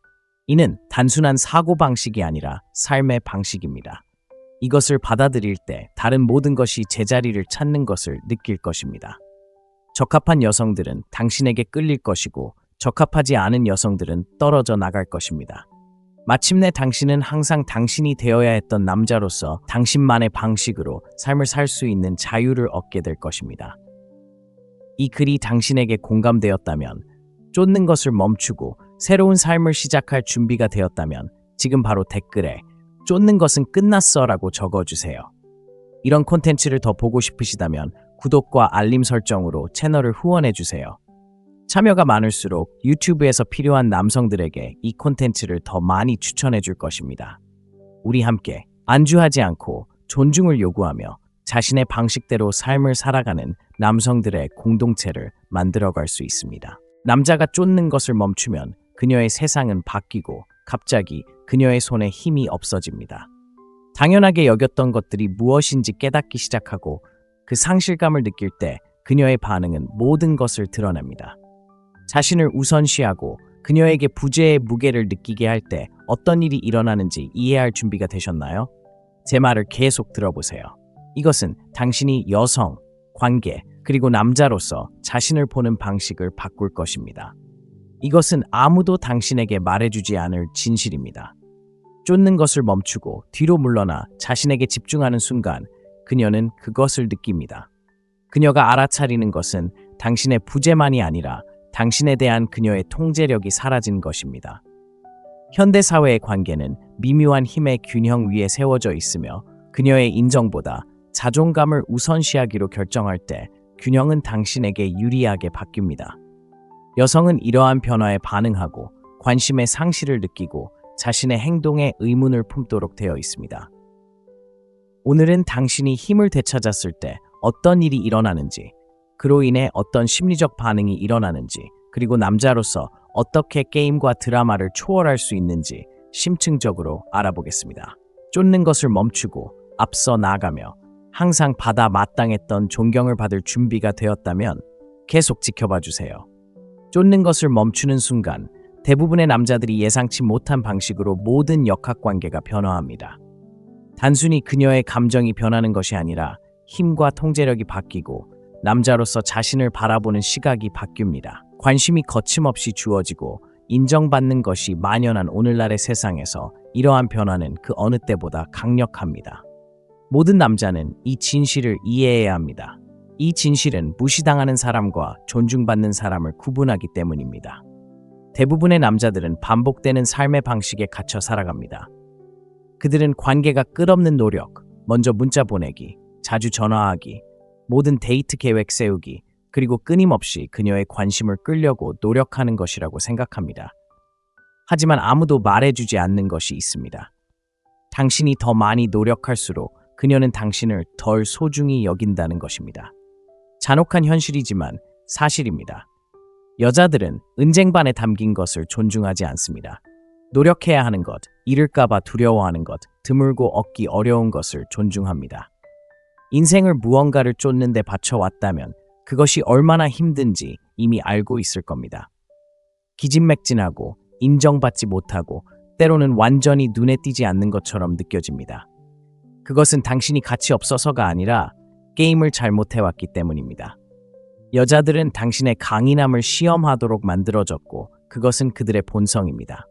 이는 단순한 사고방식이 아니라 삶의 방식입니다. 이것을 받아들일 때 다른 모든 것이 제자리를 찾는 것을 느낄 것입니다. 적합한 여성들은 당신에게 끌릴 것이고 적합하지 않은 여성들은 떨어져 나갈 것입니다. 마침내 당신은 항상 당신이 되어야 했던 남자로서 당신만의 방식으로 삶을 살 수 있는 자유를 얻게 될 것입니다. 이 글이 당신에게 공감되었다면, 쫓는 것을 멈추고 새로운 삶을 시작할 준비가 되었다면 지금 바로 댓글에 쫓는 것은 끝났어 라고 적어주세요. 이런 콘텐츠를 더 보고 싶으시다면 구독과 알림 설정으로 채널을 후원해주세요. 참여가 많을수록 유튜브에서 필요한 남성들에게 이 콘텐츠를 더 많이 추천해 줄 것입니다. 우리 함께 안주하지 않고 존중을 요구하며 자신의 방식대로 삶을 살아가는 남성들의 공동체를 만들어갈 수 있습니다. 남자가 쫓는 것을 멈추면 그녀의 세상은 바뀌고 갑자기 그녀의 손에 힘이 없어집니다. 당연하게 여겼던 것들이 무엇인지 깨닫기 시작하고 그 상실감을 느낄 때 그녀의 반응은 모든 것을 드러냅니다. 자신을 우선시하고 그녀에게 부재의 무게를 느끼게 할 때 어떤 일이 일어나는지 이해할 준비가 되셨나요? 제 말을 계속 들어보세요. 이것은 당신이 여성, 관계, 그리고 남자로서 자신을 보는 방식을 바꿀 것입니다. 이것은 아무도 당신에게 말해주지 않을 진실입니다. 쫓는 것을 멈추고 뒤로 물러나 자신에게 집중하는 순간 그녀는 그것을 느낍니다. 그녀가 알아차리는 것은 당신의 부재만이 아니라 당신에 대한 그녀의 통제력이 사라진 것입니다. 현대사회의 관계는 미묘한 힘의 균형 위에 세워져 있으며 그녀의 인정보다 자존감을 우선시하기로 결정할 때 균형은 당신에게 유리하게 바뀝니다. 여성은 이러한 변화에 반응하고 관심의 상실을 느끼고 자신의 행동에 의문을 품도록 되어 있습니다. 오늘은 당신이 힘을 되찾았을 때 어떤 일이 일어나는지, 그로 인해 어떤 심리적 반응이 일어나는지, 그리고 남자로서 어떻게 게임과 드라마를 초월할 수 있는지 심층적으로 알아보겠습니다. 쫓는 것을 멈추고 앞서 나아가며 항상 받아 마땅했던 존경을 받을 준비가 되었다면 계속 지켜봐 주세요. 쫓는 것을 멈추는 순간 대부분의 남자들이 예상치 못한 방식으로 모든 역학관계가 변화합니다. 단순히 그녀의 감정이 변하는 것이 아니라 힘과 통제력이 바뀌고 남자로서 자신을 바라보는 시각이 바뀝니다. 관심이 거침없이 주어지고 인정받는 것이 만연한 오늘날의 세상에서 이러한 변화는 그 어느 때보다 강력합니다. 모든 남자는 이 진실을 이해해야 합니다. 이 진실은 무시당하는 사람과 존중받는 사람을 구분하기 때문입니다. 대부분의 남자들은 반복되는 삶의 방식에 갇혀 살아갑니다. 그들은 관계가 끝없는 노력, 먼저 문자 보내기, 자주 전화하기, 모든 데이트 계획 세우기, 그리고 끊임없이 그녀의 관심을 끌려고 노력하는 것이라고 생각합니다. 하지만 아무도 말해주지 않는 것이 있습니다. 당신이 더 많이 노력할수록 그녀는 당신을 덜 소중히 여긴다는 것입니다. 잔혹한 현실이지만 사실입니다. 여자들은 은쟁반에 담긴 것을 존중하지 않습니다. 노력해야 하는 것, 잃을까봐 두려워하는 것, 드물고 얻기 어려운 것을 존중합니다. 인생을 무언가를 쫓는 데 바쳐왔다면 그것이 얼마나 힘든지 이미 알고 있을 겁니다. 기진맥진하고 인정받지 못하고 때로는 완전히 눈에 띄지 않는 것처럼 느껴집니다. 그것은 당신이 가치 없어서가 아니라 게임을 잘못해왔기 때문입니다. 여자들은 당신의 강인함을 시험하도록 만들어졌고 그것은 그들의 본성입니다.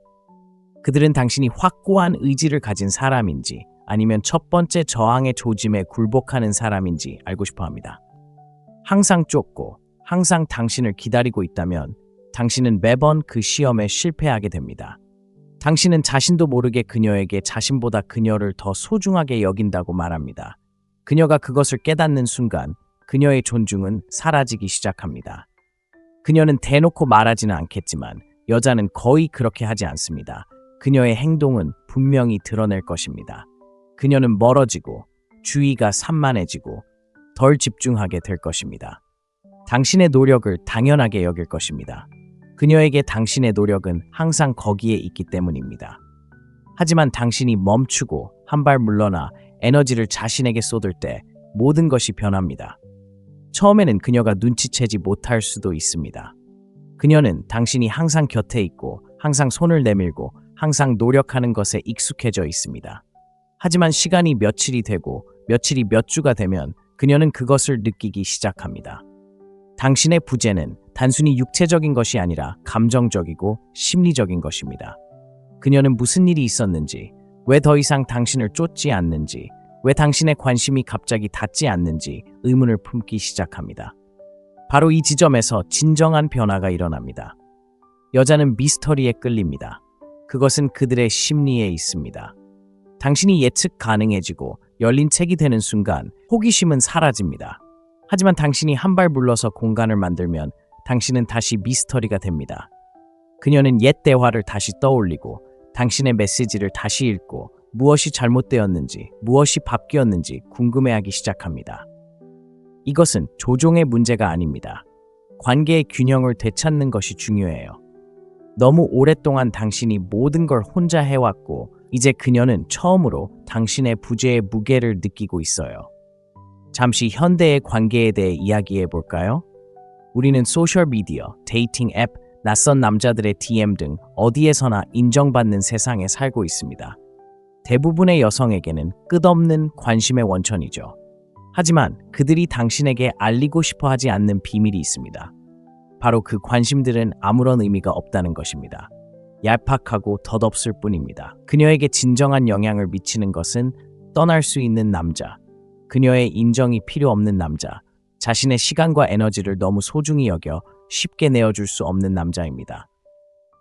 그들은 당신이 확고한 의지를 가진 사람인지 아니면 첫 번째 저항의 조짐에 굴복하는 사람인지 알고 싶어 합니다. 항상 쫓고 항상 당신을 기다리고 있다면 당신은 매번 그 시험에 실패하게 됩니다. 당신은 자신도 모르게 그녀에게 자신보다 그녀를 더 소중하게 여긴다고 말합니다. 그녀가 그것을 깨닫는 순간 그녀의 존중은 사라지기 시작합니다. 그녀는 대놓고 말하지는 않겠지만 여자는 거의 그렇게 하지 않습니다. 그녀의 행동은 분명히 드러낼 것입니다. 그녀는 멀어지고 주의가 산만해지고 덜 집중하게 될 것입니다. 당신의 노력을 당연하게 여길 것입니다. 그녀에게 당신의 노력은 항상 거기에 있기 때문입니다. 하지만 당신이 멈추고 한 발 물러나 에너지를 자신에게 쏟을 때 모든 것이 변합니다. 처음에는 그녀가 눈치채지 못할 수도 있습니다. 그녀는 당신이 항상 곁에 있고 항상 손을 내밀고 항상 노력하는 것에 익숙해져 있습니다. 하지만 시간이 며칠이 되고 며칠이 몇 주가 되면 그녀는 그것을 느끼기 시작합니다. 당신의 부재는 단순히 육체적인 것이 아니라 감정적이고 심리적인 것입니다. 그녀는 무슨 일이 있었는지, 왜 더 이상 당신을 쫓지 않는지, 왜 당신의 관심이 갑자기 닿지 않는지 의문을 품기 시작합니다. 바로 이 지점에서 진정한 변화가 일어납니다. 여자는 미스터리에 끌립니다. 그것은 그들의 심리에 있습니다. 당신이 예측 가능해지고 열린 책이 되는 순간 호기심은 사라집니다. 하지만 당신이 한 발 물러서 공간을 만들면 당신은 다시 미스터리가 됩니다. 그녀는 옛 대화를 다시 떠올리고 당신의 메시지를 다시 읽고 무엇이 잘못되었는지, 무엇이 바뀌었는지 궁금해하기 시작합니다. 이것은 조종의 문제가 아닙니다. 관계의 균형을 되찾는 것이 중요해요. 너무 오랫동안 당신이 모든 걸 혼자 해왔고 이제 그녀는 처음으로 당신의 부재의 무게를 느끼고 있어요. 잠시 현대의 관계에 대해 이야기해 볼까요? 우리는 소셜미디어, 데이팅 앱, 낯선 남자들의 DM 등 어디에서나 인정받는 세상에 살고 있습니다. 대부분의 여성에게는 끝없는 관심의 원천이죠. 하지만 그들이 당신에게 알리고 싶어 하지 않는 비밀이 있습니다. 바로 그 관심들은 아무런 의미가 없다는 것입니다. 얄팍하고 덧없을 뿐입니다. 그녀에게 진정한 영향을 미치는 것은 떠날 수 있는 남자, 그녀의 인정이 필요 없는 남자, 자신의 시간과 에너지를 너무 소중히 여겨 쉽게 내어줄 수 없는 남자입니다.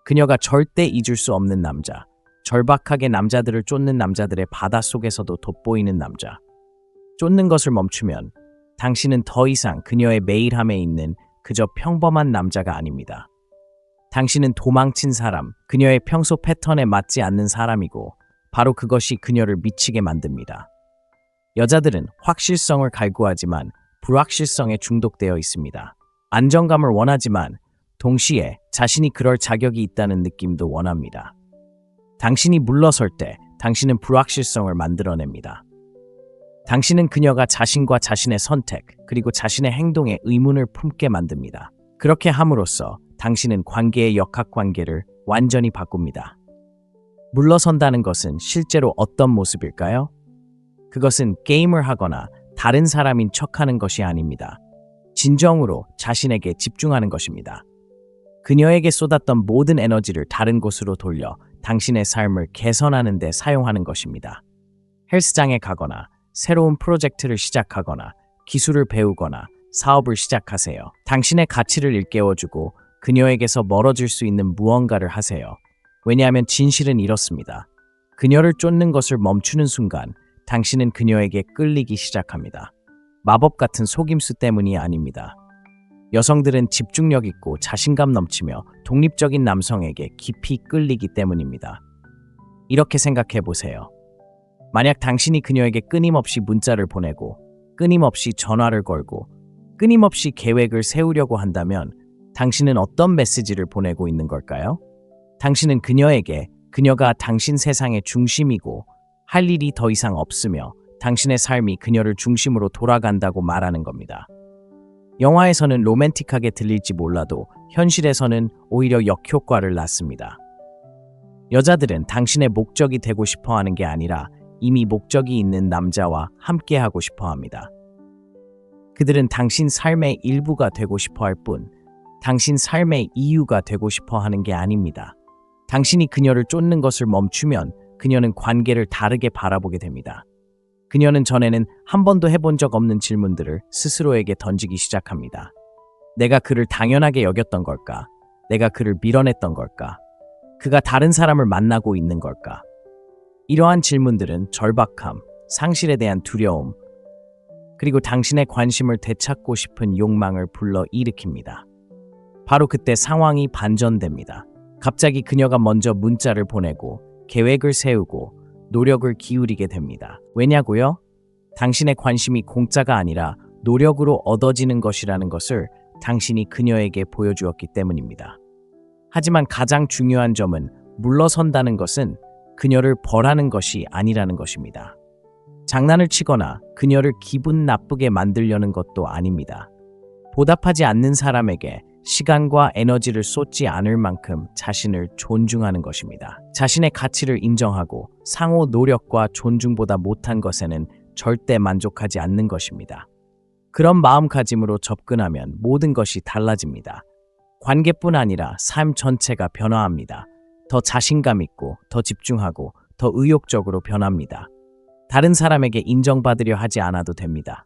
그녀가 절대 잊을 수 없는 남자, 절박하게 남자들을 쫓는 남자들의 바닷속에서도 돋보이는 남자. 쫓는 것을 멈추면 당신은 더 이상 그녀의 매일함에 있는 그저 평범한 남자가 아닙니다. 당신은 도망친 사람, 그녀의 평소 패턴에 맞지 않는 사람이고 바로 그것이 그녀를 미치게 만듭니다. 여자들은 확실성을 갈구하지만 불확실성에 중독되어 있습니다. 안정감을 원하지만 동시에 자신이 그럴 자격이 있다는 느낌도 원합니다. 당신이 물러설 때 당신은 불확실성을 만들어냅니다. 당신은 그녀가 자신과 자신의 선택, 그리고 자신의 행동에 의문을 품게 만듭니다. 그렇게 함으로써 당신은 관계의 역학관계를 완전히 바꿉니다. 물러선다는 것은 실제로 어떤 모습일까요? 그것은 게임을 하거나 다른 사람인 척하는 것이 아닙니다. 진정으로 자신에게 집중하는 것입니다. 그녀에게 쏟았던 모든 에너지를 다른 곳으로 돌려 당신의 삶을 개선하는 데 사용하는 것입니다. 헬스장에 가거나 새로운 프로젝트를 시작하거나 기술을 배우거나 사업을 시작하세요. 당신의 가치를 일깨워주고 그녀에게서 멀어질 수 있는 무언가를 하세요. 왜냐하면 진실은 이렇습니다. 그녀를 쫓는 것을 멈추는 순간 당신은 그녀에게 끌리기 시작합니다. 마법 같은 속임수 때문이 아닙니다. 여성들은 집중력 있고 자신감 넘치며 독립적인 남성에게 깊이 끌리기 때문입니다. 이렇게 생각해 보세요. 만약 당신이 그녀에게 끊임없이 문자를 보내고, 끊임없이 전화를 걸고, 끊임없이 계획을 세우려고 한다면 당신은 어떤 메시지를 보내고 있는 걸까요? 당신은 그녀에게 그녀가 당신 세상의 중심이고 할 일이 더 이상 없으며 당신의 삶이 그녀를 중심으로 돌아간다고 말하는 겁니다. 영화에서는 로맨틱하게 들릴지 몰라도 현실에서는 오히려 역효과를 낳습니다. 여자들은 당신의 목적이 되고 싶어 하는 게 아니라 이미 목적이 있는 남자와 함께하고 싶어 합니다. 그들은 당신 삶의 일부가 되고 싶어 할 뿐, 당신 삶의 이유가 되고 싶어 하는 게 아닙니다. 당신이 그녀를 쫓는 것을 멈추면 그녀는 관계를 다르게 바라보게 됩니다. 그녀는 전에는 한 번도 해본 적 없는 질문들을 스스로에게 던지기 시작합니다. 내가 그를 당연하게 여겼던 걸까? 내가 그를 밀어냈던 걸까? 그가 다른 사람을 만나고 있는 걸까? 이러한 질문들은 절박함, 상실에 대한 두려움, 그리고 당신의 관심을 되찾고 싶은 욕망을 불러 일으킵니다. 바로 그때 상황이 반전됩니다. 갑자기 그녀가 먼저 문자를 보내고 계획을 세우고 노력을 기울이게 됩니다. 왜냐고요? 당신의 관심이 공짜가 아니라 노력으로 얻어지는 것이라는 것을 당신이 그녀에게 보여주었기 때문입니다. 하지만 가장 중요한 점은 물러선다는 것은 그녀를 벌하는 것이 아니라는 것입니다. 장난을 치거나 그녀를 기분 나쁘게 만들려는 것도 아닙니다. 보답하지 않는 사람에게 시간과 에너지를 쏟지 않을 만큼 자신을 존중하는 것입니다. 자신의 가치를 인정하고 상호 노력과 존중보다 못한 것에는 절대 만족하지 않는 것입니다. 그런 마음가짐으로 접근하면 모든 것이 달라집니다. 관계뿐 아니라 삶 전체가 변화합니다. 더 자신감 있고, 더 집중하고, 더 의욕적으로 변합니다. 다른 사람에게 인정받으려 하지 않아도 됩니다.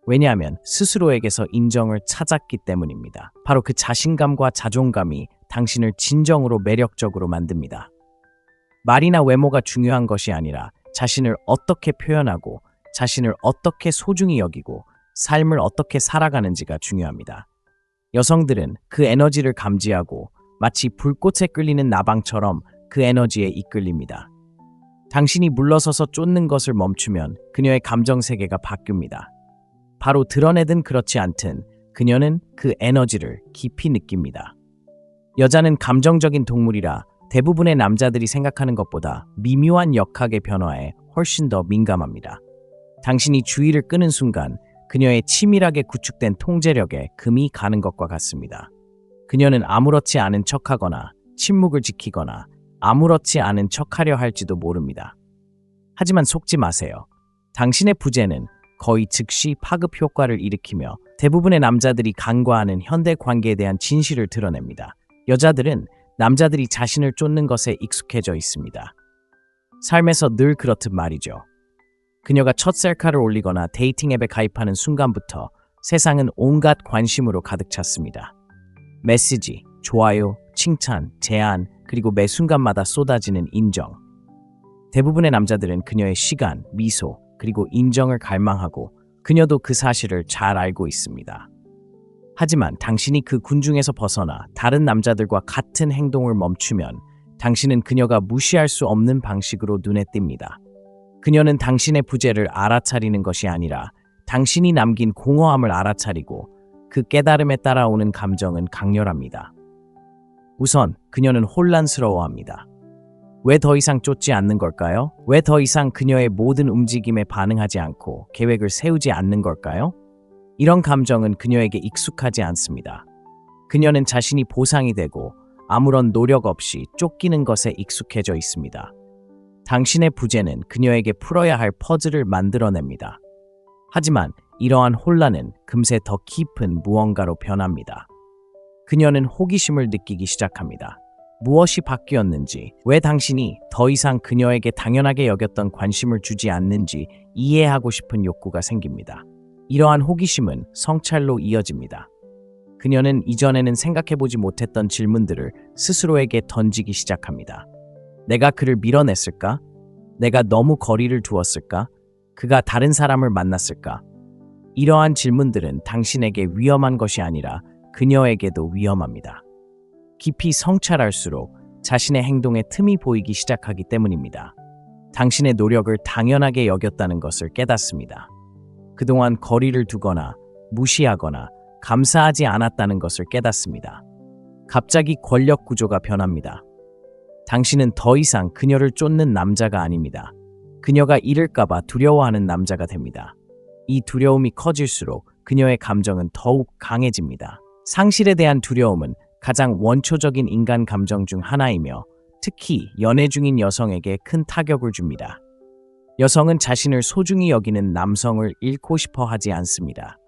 왜냐하면 스스로에게서 인정을 찾았기 때문입니다. 바로 그 자신감과 자존감이 당신을 진정으로 매력적으로 만듭니다. 말이나 외모가 중요한 것이 아니라 자신을 어떻게 표현하고 자신을 어떻게 소중히 여기고 삶을 어떻게 살아가는지가 중요합니다. 여성들은 그 에너지를 감지하고 마치 불꽃에 끌리는 나방처럼 그 에너지에 이끌립니다. 당신이 물러서서 쫓는 것을 멈추면 그녀의 감정 세계가 바뀝니다. 바로 드러내든 그렇지 않든 그녀는 그 에너지를 깊이 느낍니다. 여자는 감정적인 동물이라 대부분의 남자들이 생각하는 것보다 미묘한 역학의 변화에 훨씬 더 민감합니다. 당신이 주의를 끄는 순간 그녀의 치밀하게 구축된 통제력에 금이 가는 것과 같습니다. 그녀는 아무렇지 않은 척하거나 침묵을 지키거나 아무렇지 않은 척하려 할지도 모릅니다. 하지만 속지 마세요. 당신의 부재는 거의 즉시 파급 효과를 일으키며 대부분의 남자들이 간과하는 현대 관계에 대한 진실을 드러냅니다. 여자들은 남자들이 자신을 쫓는 것에 익숙해져 있습니다. 삶에서 늘 그렇듯 말이죠. 그녀가 첫 셀카를 올리거나 데이팅 앱에 가입하는 순간부터 세상은 온갖 관심으로 가득 찼습니다. 메시지, 좋아요, 칭찬, 제안, 그리고 매 순간마다 쏟아지는 인정. 대부분의 남자들은 그녀의 시간, 미소, 그리고 인정을 갈망하고 그녀도 그 사실을 잘 알고 있습니다. 하지만 당신이 그 군중에서 벗어나 다른 남자들과 같은 행동을 멈추면 당신은 그녀가 무시할 수 없는 방식으로 눈에 띕니다. 그녀는 당신의 부재를 알아차리는 것이 아니라 당신이 남긴 공허함을 알아차리고 그 깨달음에 따라오는 감정은 강렬합니다. 우선 그녀는 혼란스러워합니다. 왜 더 이상 쫓지 않는 걸까요? 왜 더 이상 그녀의 모든 움직임에 반응하지 않고 계획을 세우지 않는 걸까요? 이런 감정은 그녀에게 익숙하지 않습니다. 그녀는 자신이 보상이 되고 아무런 노력 없이 쫓기는 것에 익숙해져 있습니다. 당신의 부재는 그녀에게 풀어야 할 퍼즐을 만들어냅니다. 하지만 이러한 혼란은 금세 더 깊은 무언가로 변합니다. 그녀는 호기심을 느끼기 시작합니다. 무엇이 바뀌었는지, 왜 당신이 더 이상 그녀에게 당연하게 여겼던 관심을 주지 않는지 이해하고 싶은 욕구가 생깁니다. 이러한 호기심은 성찰로 이어집니다. 그녀는 이전에는 생각해보지 못했던 질문들을 스스로에게 던지기 시작합니다. 내가 그를 밀어냈을까? 내가 너무 거리를 두었을까? 그가 다른 사람을 만났을까? 이러한 질문들은 당신에게 위험한 것이 아니라 그녀에게도 위험합니다. 깊이 성찰할수록 자신의 행동에 틈이 보이기 시작하기 때문입니다. 당신의 노력을 당연하게 여겼다는 것을 깨닫습니다. 그동안 거리를 두거나 무시하거나 감사하지 않았다는 것을 깨닫습니다. 갑자기 권력 구조가 변합니다. 당신은 더 이상 그녀를 쫓는 남자가 아닙니다. 그녀가 잃을까봐 두려워하는 남자가 됩니다. 이 두려움이 커질수록 그녀의 감정은 더욱 강해집니다. 상실에 대한 두려움은 가장 원초적인 인간 감정 중 하나이며 특히 연애 중인 여성에게 큰 타격을 줍니다. 여성은 자신을 소중히 여기는 남성을 잃고 싶어 하지 않습니다.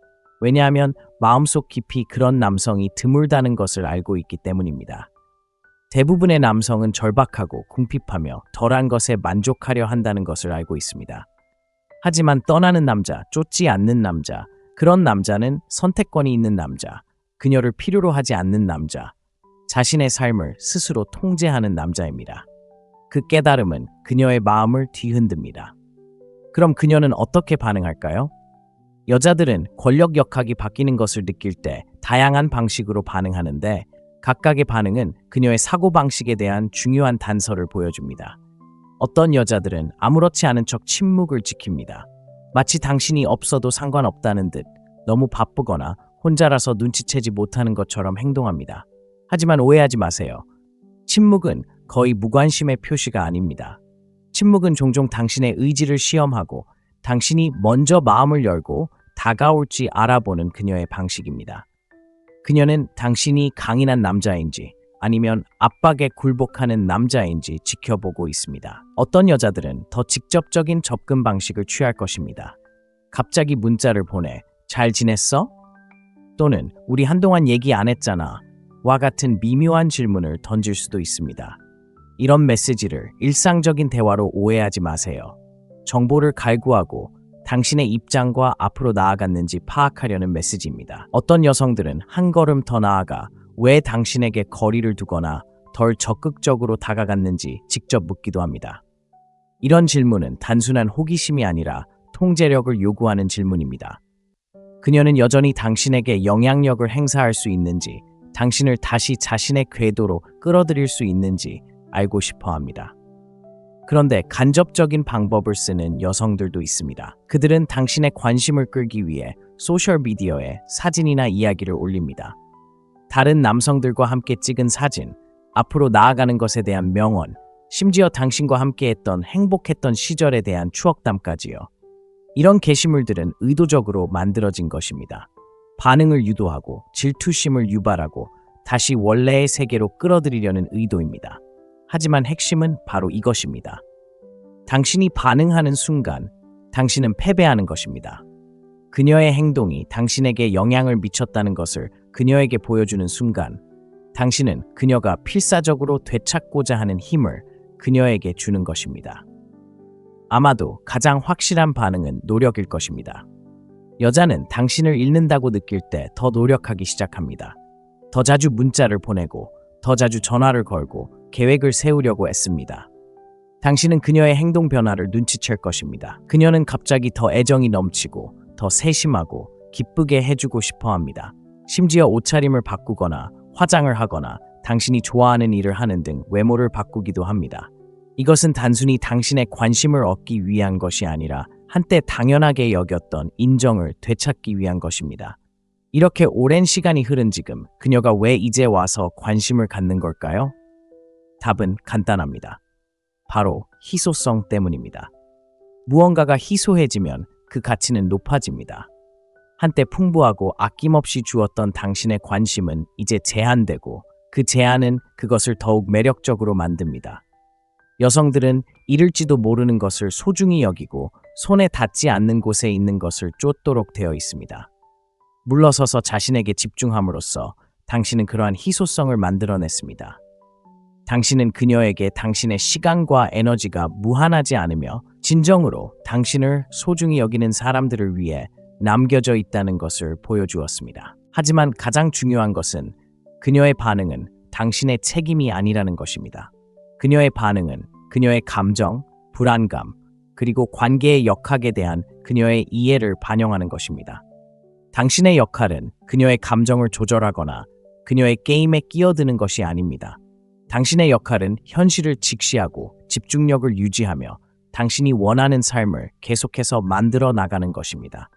왜냐하면 마음속 깊이 그런 남성이 드물다는 것을 알고 있기 때문입니다. 대부분의 남성은 절박하고 궁핍하며 덜한 것에 만족하려 한다는 것을 알고 있습니다. 하지만 떠나는 남자, 쫓지 않는 남자, 그런 남자는 선택권이 있는 남자, 그녀를 필요로 하지 않는 남자, 자신의 삶을 스스로 통제하는 남자입니다. 그 깨달음은 그녀의 마음을 뒤흔듭니다. 그럼 그녀는 어떻게 반응할까요? 여자들은 권력 역학이 바뀌는 것을 느낄 때 다양한 방식으로 반응하는데 각각의 반응은 그녀의 사고방식에 대한 중요한 단서를 보여줍니다. 어떤 여자들은 아무렇지 않은 척 침묵을 지킵니다. 마치 당신이 없어도 상관없다는 듯 너무 바쁘거나 혼자라서 눈치채지 못하는 것처럼 행동합니다. 하지만 오해하지 마세요. 침묵은 거의 무관심의 표시가 아닙니다. 침묵은 종종 당신의 의지를 시험하고 당신이 먼저 마음을 열고 다가올지 알아보는 그녀의 방식입니다. 그녀는 당신이 강인한 남자인지 아니면 압박에 굴복하는 남자인지 지켜보고 있습니다. 어떤 여자들은 더 직접적인 접근 방식을 취할 것입니다. 갑자기 문자를 보내 잘 지냈어? 또는 우리 한동안 얘기 안 했잖아 와 같은 미묘한 질문을 던질 수도 있습니다. 이런 메시지를 일상적인 대화로 오해하지 마세요. 정보를 갈구하고 당신의 입장과 앞으로 나아갔는지 파악하려는 메시지입니다. 어떤 여성들은 한 걸음 더 나아가 왜 당신에게 거리를 두거나 덜 적극적으로 다가갔는지 직접 묻기도 합니다. 이런 질문은 단순한 호기심이 아니라 통제력을 요구하는 질문입니다. 그녀는 여전히 당신에게 영향력을 행사할 수 있는지, 당신을 다시 자신의 궤도로 끌어들일 수 있는지 알고 싶어 합니다. 그런데 간접적인 방법을 쓰는 여성들도 있습니다. 그들은 당신의 관심을 끌기 위해 소셜미디어에 사진이나 이야기를 올립니다. 다른 남성들과 함께 찍은 사진, 앞으로 나아가는 것에 대한 명언, 심지어 당신과 함께했던 행복했던 시절에 대한 추억담까지요. 이런 게시물들은 의도적으로 만들어진 것입니다. 반응을 유도하고 질투심을 유발하고 다시 원래의 세계로 끌어들이려는 의도입니다. 하지만 핵심은 바로 이것입니다. 당신이 반응하는 순간 당신은 패배하는 것입니다. 그녀의 행동이 당신에게 영향을 미쳤다는 것을 그녀에게 보여주는 순간 당신은 그녀가 필사적으로 되찾고자 하는 힘을 그녀에게 주는 것입니다. 아마도 가장 확실한 반응은 노력일 것입니다. 여자는 당신을 잃는다고 느낄 때 더 노력하기 시작합니다. 더 자주 문자를 보내고 더 자주 전화를 걸고 계획을 세우려고 애씁니다. 당신은 그녀의 행동 변화를 눈치챌 것입니다. 그녀는 갑자기 더 애정이 넘치고 더 세심하고 기쁘게 해주고 싶어 합니다. 심지어 옷차림을 바꾸거나 화장을 하거나 당신이 좋아하는 일을 하는 등 외모를 바꾸기도 합니다. 이것은 단순히 당신의 관심을 얻기 위한 것이 아니라 한때 당연하게 여겼던 인정을 되찾기 위한 것입니다. 이렇게 오랜 시간이 흐른 지금 그녀가 왜 이제 와서 관심을 갖는 걸까요? 답은 간단합니다. 바로 희소성 때문입니다. 무언가가 희소해지면 그 가치는 높아집니다. 한때 풍부하고 아낌없이 주었던 당신의 관심은 이제 제한되고 그 제한은 그것을 더욱 매력적으로 만듭니다. 여성들은 잃을지도 모르는 것을 소중히 여기고 손에 닿지 않는 곳에 있는 것을 쫓도록 되어 있습니다. 물러서서 자신에게 집중함으로써 당신은 그러한 희소성을 만들어냈습니다. 당신은 그녀에게 당신의 시간과 에너지가 무한하지 않으며 진정으로 당신을 소중히 여기는 사람들을 위해 남겨져 있다는 것을 보여주었습니다. 하지만 가장 중요한 것은 그녀의 반응은 당신의 책임이 아니라는 것입니다. 그녀의 반응은 그녀의 감정, 불안감, 그리고 관계의 역학에 대한 그녀의 이해를 반영하는 것입니다. 당신의 역할은 그녀의 감정을 조절하거나 그녀의 게임에 끼어드는 것이 아닙니다. 당신의 역할은 현실을 직시하고 집중력을 유지하며 당신이 원하는 삶을 계속해서 만들어 나가는 것입니다.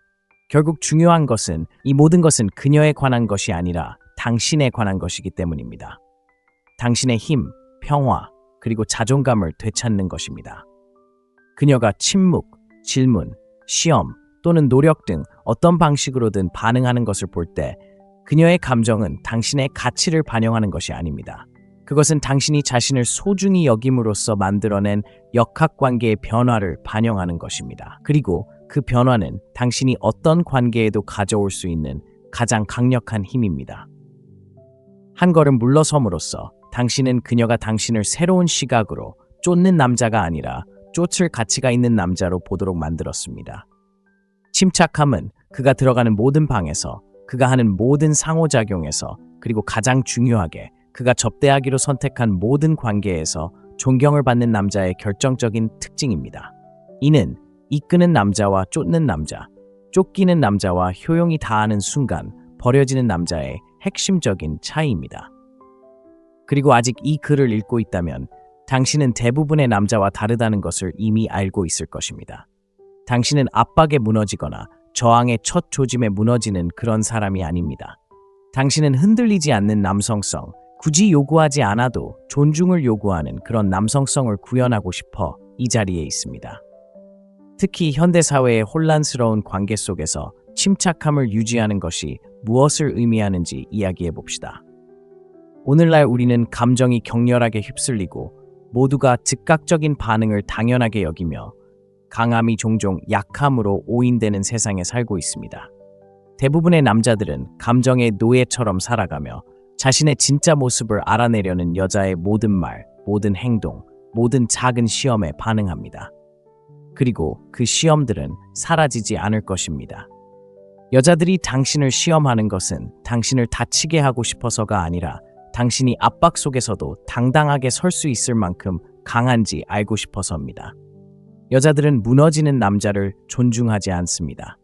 결국 중요한 것은 이 모든 것은 그녀에 관한 것이 아니라 당신에 관한 것이기 때문입니다. 당신의 힘, 평화, 그리고 자존감을 되찾는 것입니다. 그녀가 침묵, 질문, 시험 또는 노력 등 어떤 방식으로든 반응하는 것을 볼 때 그녀의 감정은 당신의 가치를 반영하는 것이 아닙니다. 그것은 당신이 자신을 소중히 여김으로써 만들어낸 역학관계의 변화를 반영하는 것입니다. 그리고 그 변화는 당신이 어떤 관계에도 가져올 수 있는 가장 강력한 힘입니다. 한 걸음 물러섬으로써 당신은 그녀가 당신을 새로운 시각으로 쫓는 남자가 아니라 쫓을 가치가 있는 남자로 보도록 만들었습니다. 침착함은 그가 들어가는 모든 방에서, 그가 하는 모든 상호작용에서, 그리고 가장 중요하게 그가 접대하기로 선택한 모든 관계에서 존경을 받는 남자의 결정적인 특징입니다. 이는 이끄는 남자와 쫓는 남자, 쫓기는 남자와 효용이 다하는 순간 버려지는 남자의 핵심적인 차이입니다. 그리고 아직 이 글을 읽고 있다면 당신은 대부분의 남자와 다르다는 것을 이미 알고 있을 것입니다. 당신은 압박에 무너지거나 저항의 첫 조짐에 무너지는 그런 사람이 아닙니다. 당신은 흔들리지 않는 남성성, 굳이 요구하지 않아도 존중을 요구하는 그런 남성성을 구현하고 싶어 이 자리에 있습니다. 특히 현대사회의 혼란스러운 관계 속에서 침착함을 유지하는 것이 무엇을 의미하는지 이야기해 봅시다. 오늘날 우리는 감정이 격렬하게 휩쓸리고 모두가 즉각적인 반응을 당연하게 여기며 강함이 종종 약함으로 오인되는 세상에 살고 있습니다. 대부분의 남자들은 감정의 노예처럼 살아가며 자신의 진짜 모습을 알아내려는 여자의 모든 말, 모든 행동, 모든 작은 시험에 반응합니다. 그리고 그 시험들은 사라지지 않을 것입니다. 여자들이 당신을 시험하는 것은 당신을 다치게 하고 싶어서가 아니라 당신이 압박 속에서도 당당하게 설 수 있을 만큼 강한지 알고 싶어서입니다. 여자들은 무너지는 남자를 존중하지 않습니다.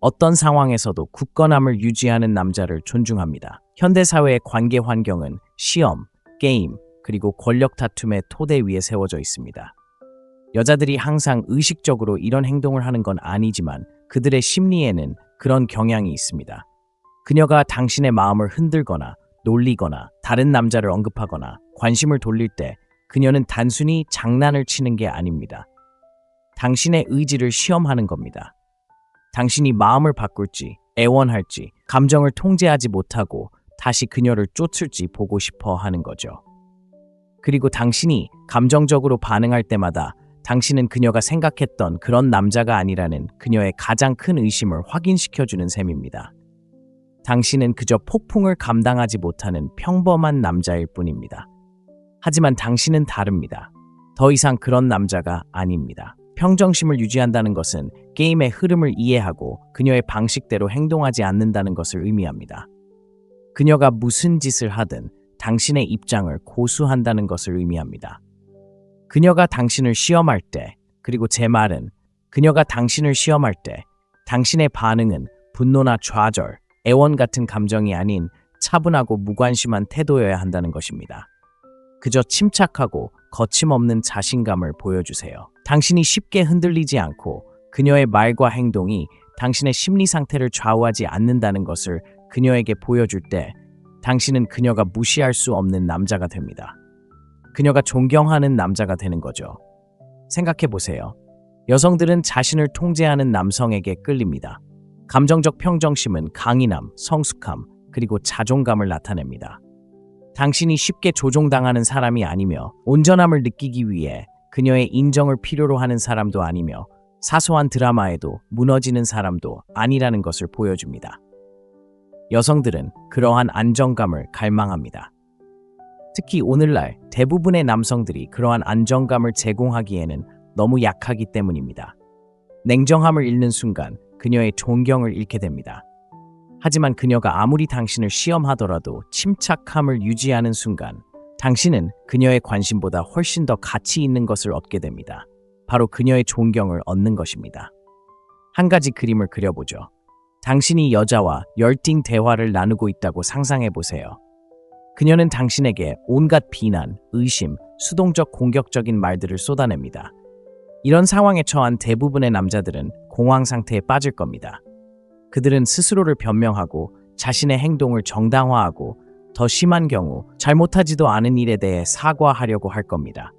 어떤 상황에서도 굳건함을 유지하는 남자를 존중합니다. 현대사회의 관계 환경은 시험, 게임, 그리고 권력 다툼의 토대 위에 세워져 있습니다. 여자들이 항상 의식적으로 이런 행동을 하는 건 아니지만 그들의 심리에는 그런 경향이 있습니다. 그녀가 당신의 마음을 흔들거나 놀리거나 다른 남자를 언급하거나 관심을 돌릴 때 그녀는 단순히 장난을 치는 게 아닙니다. 당신의 의지를 시험하는 겁니다. 당신이 마음을 바꿀지, 애원할지, 감정을 통제하지 못하고 다시 그녀를 쫓을지 보고 싶어 하는 거죠. 그리고 당신이 감정적으로 반응할 때마다 당신은 그녀가 생각했던 그런 남자가 아니라는 그녀의 가장 큰 의심을 확인시켜주는 셈입니다. 당신은 그저 폭풍을 감당하지 못하는 평범한 남자일 뿐입니다. 하지만 당신은 다릅니다. 더 이상 그런 남자가 아닙니다. 평정심을 유지한다는 것은 게임의 흐름을 이해하고 그녀의 방식대로 행동하지 않는다는 것을 의미합니다. 그녀가 무슨 짓을 하든 당신의 입장을 고수한다는 것을 의미합니다. 그녀가 당신을 시험할 때, 그리고 제 말은 그녀가 당신을 시험할 때 당신의 반응은 분노나 좌절, 애원 같은 감정이 아닌 차분하고 무관심한 태도여야 한다는 것입니다. 그저 침착하고 거침없는 자신감을 보여주세요. 당신이 쉽게 흔들리지 않고 그녀의 말과 행동이 당신의 심리 상태를 좌우하지 않는다는 것을 그녀에게 보여줄 때 당신은 그녀가 무시할 수 없는 남자가 됩니다. 그녀가 존경하는 남자가 되는 거죠. 생각해 보세요. 여성들은 자신을 통제하는 남성에게 끌립니다. 감정적 평정심은 강인함, 성숙함, 그리고 자존감을 나타냅니다. 당신이 쉽게 조종당하는 사람이 아니며 온전함을 느끼기 위해 그녀의 인정을 필요로 하는 사람도 아니며 사소한 드라마에도 무너지는 사람도 아니라는 것을 보여줍니다. 여성들은 그러한 안정감을 갈망합니다. 특히 오늘날 대부분의 남성들이 그러한 안정감을 제공하기에는 너무 약하기 때문입니다. 냉정함을 잃는 순간 그녀의 존경을 잃게 됩니다. 하지만 그녀가 아무리 당신을 시험하더라도 침착함을 유지하는 순간 당신은 그녀의 관심보다 훨씬 더 가치 있는 것을 얻게 됩니다. 바로 그녀의 존경을 얻는 것입니다. 한 가지 그림을 그려보죠. 당신이 여자와 열띤 대화를 나누고 있다고 상상해 보세요. 그녀는 당신에게 온갖 비난, 의심, 수동적 공격적인 말들을 쏟아냅니다. 이런 상황에 처한 대부분의 남자들은 공황 상태에 빠질 겁니다. 그들은 스스로를 변명하고 자신의 행동을 정당화하고 더 심한 경우 잘못하지도 않은 일에 대해 사과하려고 할 겁니다.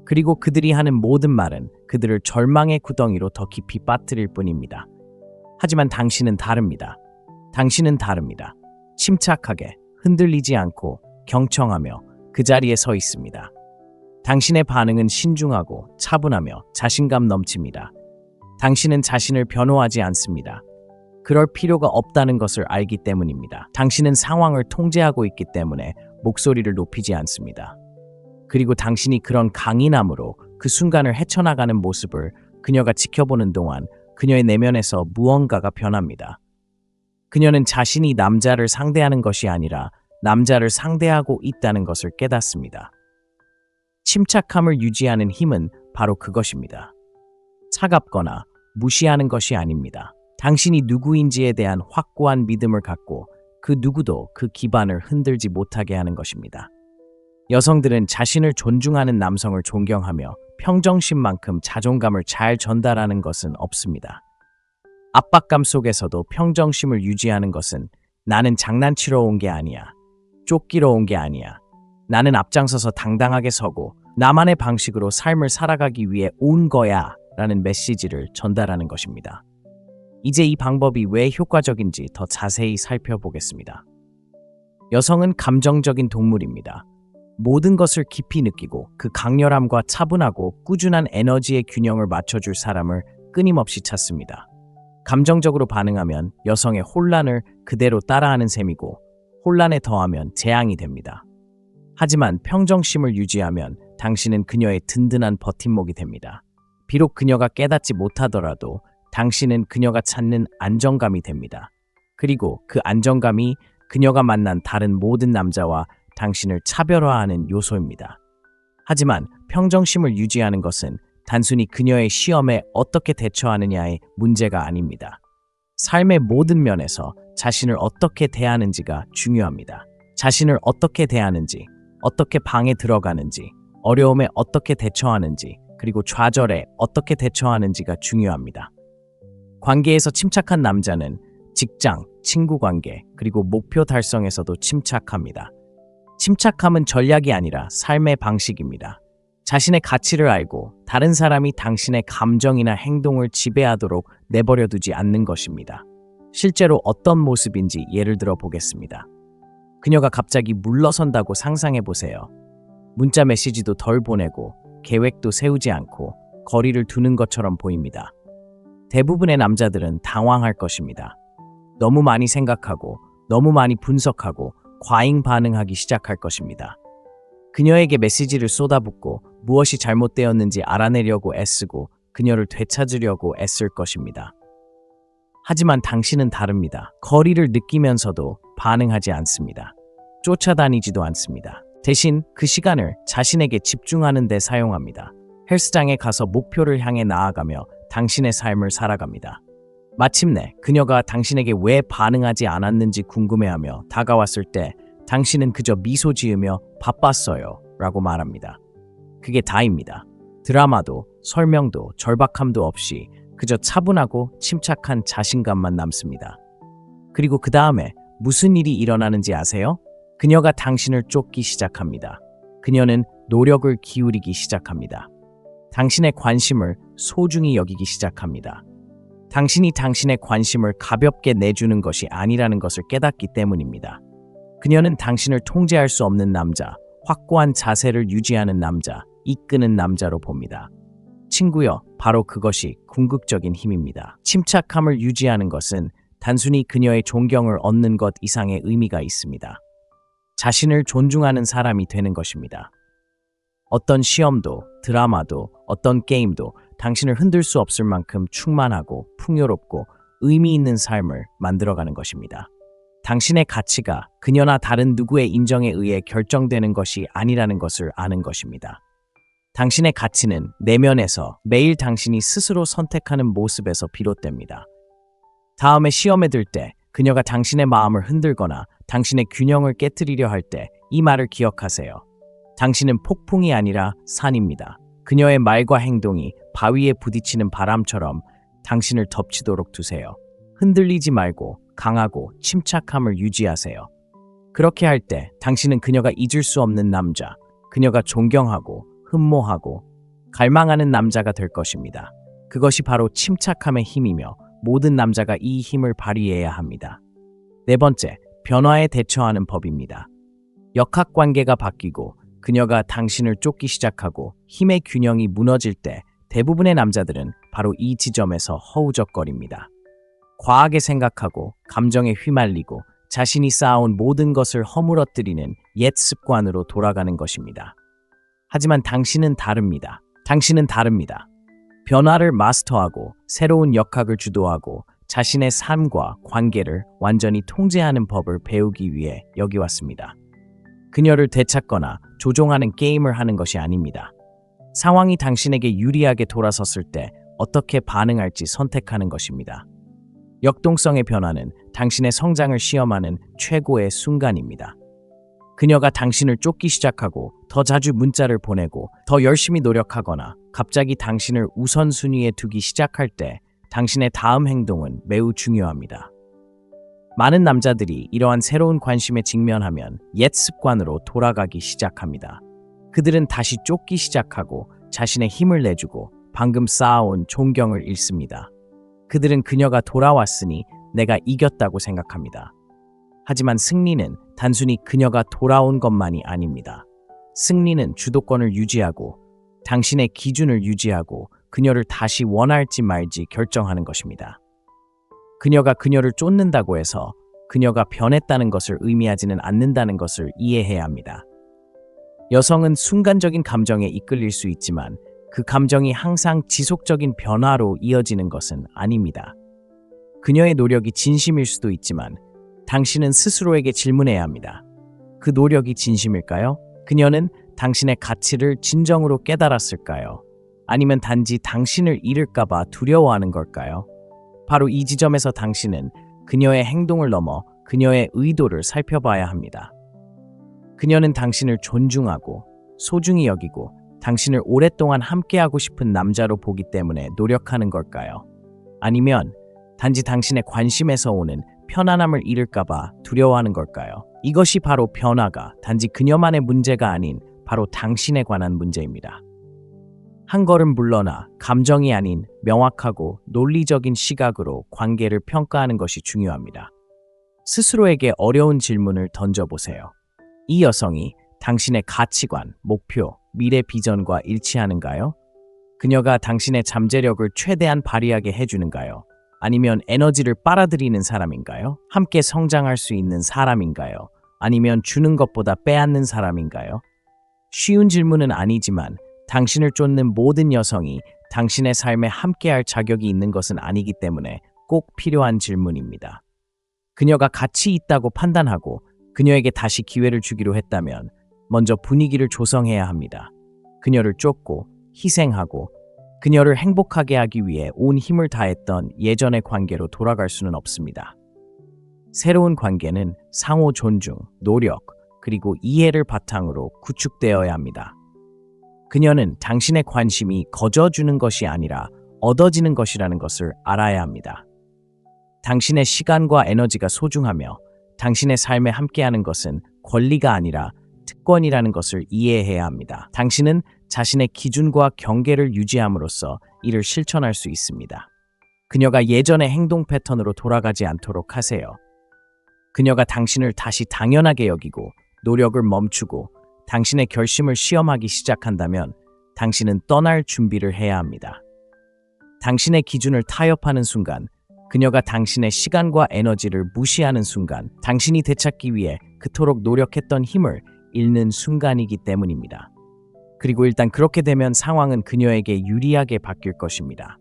그리고 그들이 하는 모든 말은 그들을 절망의 구덩이로 더 깊이 빠뜨릴 뿐입니다. 하지만 당신은 다릅니다. 당신은 다릅니다. 침착하게, 흔들리지 않고 경청하며 그 자리에 서 있습니다. 당신의 반응은 신중하고 차분하며 자신감 넘칩니다. 당신은 자신을 변호하지 않습니다. 그럴 필요가 없다는 것을 알기 때문입니다. 당신은 상황을 통제하고 있기 때문에 목소리를 높이지 않습니다. 그리고 당신이 그런 강인함으로 그 순간을 헤쳐나가는 모습을 그녀가 지켜보는 동안 그녀의 내면에서 무언가가 변합니다. 그녀는 자신이 남자를 상대하는 것이 아니라 남자를 상대하고 있다는 것을 깨닫습니다. 침착함을 유지하는 힘은 바로 그것입니다. 차갑거나 무시하는 것이 아닙니다. 당신이 누구인지에 대한 확고한 믿음을 갖고 그 누구도 그 기반을 흔들지 못하게 하는 것입니다. 여성들은 자신을 존중하는 남성을 존경하며 평정심만큼 자존감을 잘 전달하는 것은 없습니다. 압박감 속에서도 평정심을 유지하는 것은 나는 장난치러 온 게 아니야. 쫓기러 온 게 아니야. 나는 앞장서서 당당하게 서고 나만의 방식으로 삶을 살아가기 위해 온 거야 라는 메시지를 전달하는 것입니다. 이제 이 방법이 왜 효과적인지 더 자세히 살펴보겠습니다. 여성은 감정적인 동물입니다. 모든 것을 깊이 느끼고 그 강렬함과 차분하고 꾸준한 에너지의 균형을 맞춰줄 사람을 끊임없이 찾습니다. 감정적으로 반응하면 여성의 혼란을 그대로 따라하는 셈이고 혼란에 더하면 재앙이 됩니다. 하지만 평정심을 유지하면 당신은 그녀의 든든한 버팀목이 됩니다. 비록 그녀가 깨닫지 못하더라도 당신은 그녀가 찾는 안정감이 됩니다. 그리고 그 안정감이 그녀가 만난 다른 모든 남자와 당신을 차별화하는 요소입니다. 하지만 평정심을 유지하는 것은 단순히 그녀의 시험에 어떻게 대처하느냐의 문제가 아닙니다. 삶의 모든 면에서 자신을 어떻게 대하는지가 중요합니다. 자신을 어떻게 대하는지, 어떻게 방에 들어가는지, 어려움에 어떻게 대처하는지, 그리고 좌절에 어떻게 대처하는지가 중요합니다. 관계에서 침착한 남자는 직장, 친구 관계, 그리고 목표 달성에서도 침착합니다. 침착함은 전략이 아니라 삶의 방식입니다. 자신의 가치를 알고 다른 사람이 당신의 감정이나 행동을 지배하도록 내버려 두지 않는 것입니다. 실제로 어떤 모습인지 예를 들어 보겠습니다. 그녀가 갑자기 물러선다고 상상해 보세요. 문자 메시지도 덜 보내고 계획도 세우지 않고 거리를 두는 것처럼 보입니다. 대부분의 남자들은 당황할 것입니다. 너무 많이 생각하고 너무 많이 분석하고 과잉 반응하기 시작할 것입니다. 그녀에게 메시지를 쏟아붓고 무엇이 잘못되었는지 알아내려고 애쓰고 그녀를 되찾으려고 애쓸 것입니다. 하지만 당신은 다릅니다. 거리를 느끼면서도 반응하지 않습니다. 쫓아다니지도 않습니다. 대신 그 시간을 자신에게 집중하는 데 사용합니다. 헬스장에 가서 목표를 향해 나아가며 당신의 삶을 살아갑니다. 마침내 그녀가 당신에게 왜 반응하지 않았는지 궁금해하며 다가왔을 때 당신은 그저 미소 지으며 바빴어요 라고 말합니다. 그게 다입니다. 드라마도 설명도 절박함도 없이 그저 차분하고 침착한 자신감만 남습니다. 그리고 그 다음에 무슨 일이 일어나는지 아세요? 그녀가 당신을 쫓기 시작합니다. 그녀는 노력을 기울이기 시작합니다. 당신의 관심을 소중히 여기기 시작합니다. 당신이 당신의 관심을 가볍게 내주는 것이 아니라는 것을 깨닫기 때문입니다. 그녀는 당신을 통제할 수 없는 남자, 확고한 자세를 유지하는 남자, 이끄는 남자로 봅니다. 친구여, 바로 그것이 궁극적인 힘입니다. 침착함을 유지하는 것은 단순히 그녀의 존경을 얻는 것 이상의 의미가 있습니다. 자신을 존중하는 사람이 되는 것입니다. 어떤 시험도, 드라마도, 어떤 게임도 당신을 흔들 수 없을 만큼 충만하고 풍요롭고 의미 있는 삶을 만들어가는 것입니다. 당신의 가치가 그녀나 다른 누구의 인정에 의해 결정되는 것이 아니라는 것을 아는 것입니다. 당신의 가치는 내면에서 매일 당신이 스스로 선택하는 모습에서 비롯됩니다. 다음에 시험에 들 때 그녀가 당신의 마음을 흔들거나 당신의 균형을 깨뜨리려 할 때 이 말을 기억하세요. 당신은 폭풍이 아니라 산입니다. 그녀의 말과 행동이 바위에 부딪히는 바람처럼 당신을 덮치도록 두세요. 흔들리지 말고 강하고 침착함을 유지하세요. 그렇게 할 때 당신은 그녀가 잊을 수 없는 남자, 그녀가 존경하고 흠모하고 갈망하는 남자가 될 것입니다. 그것이 바로 침착함의 힘이며 모든 남자가 이 힘을 발휘해야 합니다. 네 번째, 변화에 대처하는 법입니다. 역학관계가 바뀌고 그녀가 당신을 쫓기 시작하고 힘의 균형이 무너질 때 대부분의 남자들은 바로 이 지점에서 허우적거립니다. 과하게 생각하고 감정에 휘말리고 자신이 쌓아온 모든 것을 허물어뜨리는 옛 습관으로 돌아가는 것입니다. 하지만 당신은 다릅니다. 당신은 다릅니다. 변화를 마스터하고 새로운 역학을 주도하고 자신의 삶과 관계를 완전히 통제하는 법을 배우기 위해 여기 왔습니다. 그녀를 되찾거나 조종하는 게임을 하는 것이 아닙니다. 상황이 당신에게 유리하게 돌아섰을 때 어떻게 반응할지 선택하는 것입니다. 역동성의 변화는 당신의 성장을 시험하는 최고의 순간입니다. 그녀가 당신을 쫓기 시작하고 더 자주 문자를 보내고 더 열심히 노력하거나 갑자기 당신을 우선순위에 두기 시작할 때 당신의 다음 행동은 매우 중요합니다. 많은 남자들이 이러한 새로운 관심에 직면하면 옛 습관으로 돌아가기 시작합니다. 그들은 다시 쫓기 시작하고 자신의 힘을 내주고 방금 쌓아온 존경을 잃습니다. 그들은 그녀가 돌아왔으니 내가 이겼다고 생각합니다. 하지만 승리는 단순히 그녀가 돌아온 것만이 아닙니다. 승리는 주도권을 유지하고 당신의 기준을 유지하고 그녀를 다시 원할지 말지 결정하는 것입니다. 그녀가 그녀를 쫓는다고 해서 그녀가 변했다는 것을 의미하지는 않는다는 것을 이해해야 합니다. 여성은 순간적인 감정에 이끌릴 수 있지만 그 감정이 항상 지속적인 변화로 이어지는 것은 아닙니다. 그녀의 노력이 진심일 수도 있지만 당신은 스스로에게 질문해야 합니다. 그 노력이 진심일까요? 그녀는 당신의 가치를 진정으로 깨달았을까요? 아니면 단지 당신을 잃을까봐 두려워하는 걸까요? 바로 이 지점에서 당신은 그녀의 행동을 넘어 그녀의 의도를 살펴봐야 합니다. 그녀는 당신을 존중하고 소중히 여기고 당신을 오랫동안 함께하고 싶은 남자로 보기 때문에 노력하는 걸까요? 아니면 단지 당신의 관심에서 오는 편안함을 잃을까봐 두려워하는 걸까요? 이것이 바로 변화가 단지 그녀만의 문제가 아닌 바로 당신에 관한 문제입니다. 한 걸음 물러나 감정이 아닌 명확하고 논리적인 시각으로 관계를 평가하는 것이 중요합니다. 스스로에게 어려운 질문을 던져보세요. 이 여성이 당신의 가치관, 목표, 미래 비전과 일치하는가요? 그녀가 당신의 잠재력을 최대한 발휘하게 해주는가요? 아니면 에너지를 빨아들이는 사람인가요? 함께 성장할 수 있는 사람인가요? 아니면 주는 것보다 빼앗는 사람인가요? 쉬운 질문은 아니지만 당신을 쫓는 모든 여성이 당신의 삶에 함께할 자격이 있는 것은 아니기 때문에 꼭 필요한 질문입니다. 그녀가 가치 있다고 판단하고 그녀에게 다시 기회를 주기로 했다면 먼저 분위기를 조성해야 합니다. 그녀를 쫓고 희생하고 그녀를 행복하게 하기 위해 온 힘을 다했던 예전의 관계로 돌아갈 수는 없습니다. 새로운 관계는 상호 존중, 노력, 그리고 이해를 바탕으로 구축되어야 합니다. 그녀는 당신의 관심이 거저주는 것이 아니라 얻어지는 것이라는 것을 알아야 합니다. 당신의 시간과 에너지가 소중하며 당신의 삶에 함께하는 것은 권리가 아니라 특권이라는 것을 이해해야 합니다. 당신은 자신의 기준과 경계를 유지함으로써 이를 실천할 수 있습니다. 그녀가 예전의 행동 패턴으로 돌아가지 않도록 하세요. 그녀가 당신을 다시 당연하게 여기고 노력을 멈추고 당신의 결심을 시험하기 시작한다면 당신은 떠날 준비를 해야 합니다. 당신의 기준을 타협하는 순간, 그녀가 당신의 시간과 에너지를 무시하는 순간, 당신이 되찾기 위해 그토록 노력했던 힘을 잃는 순간이기 때문입니다. 그리고 일단 그렇게 되면 상황은 그녀에게 유리하게 바뀔 것입니다.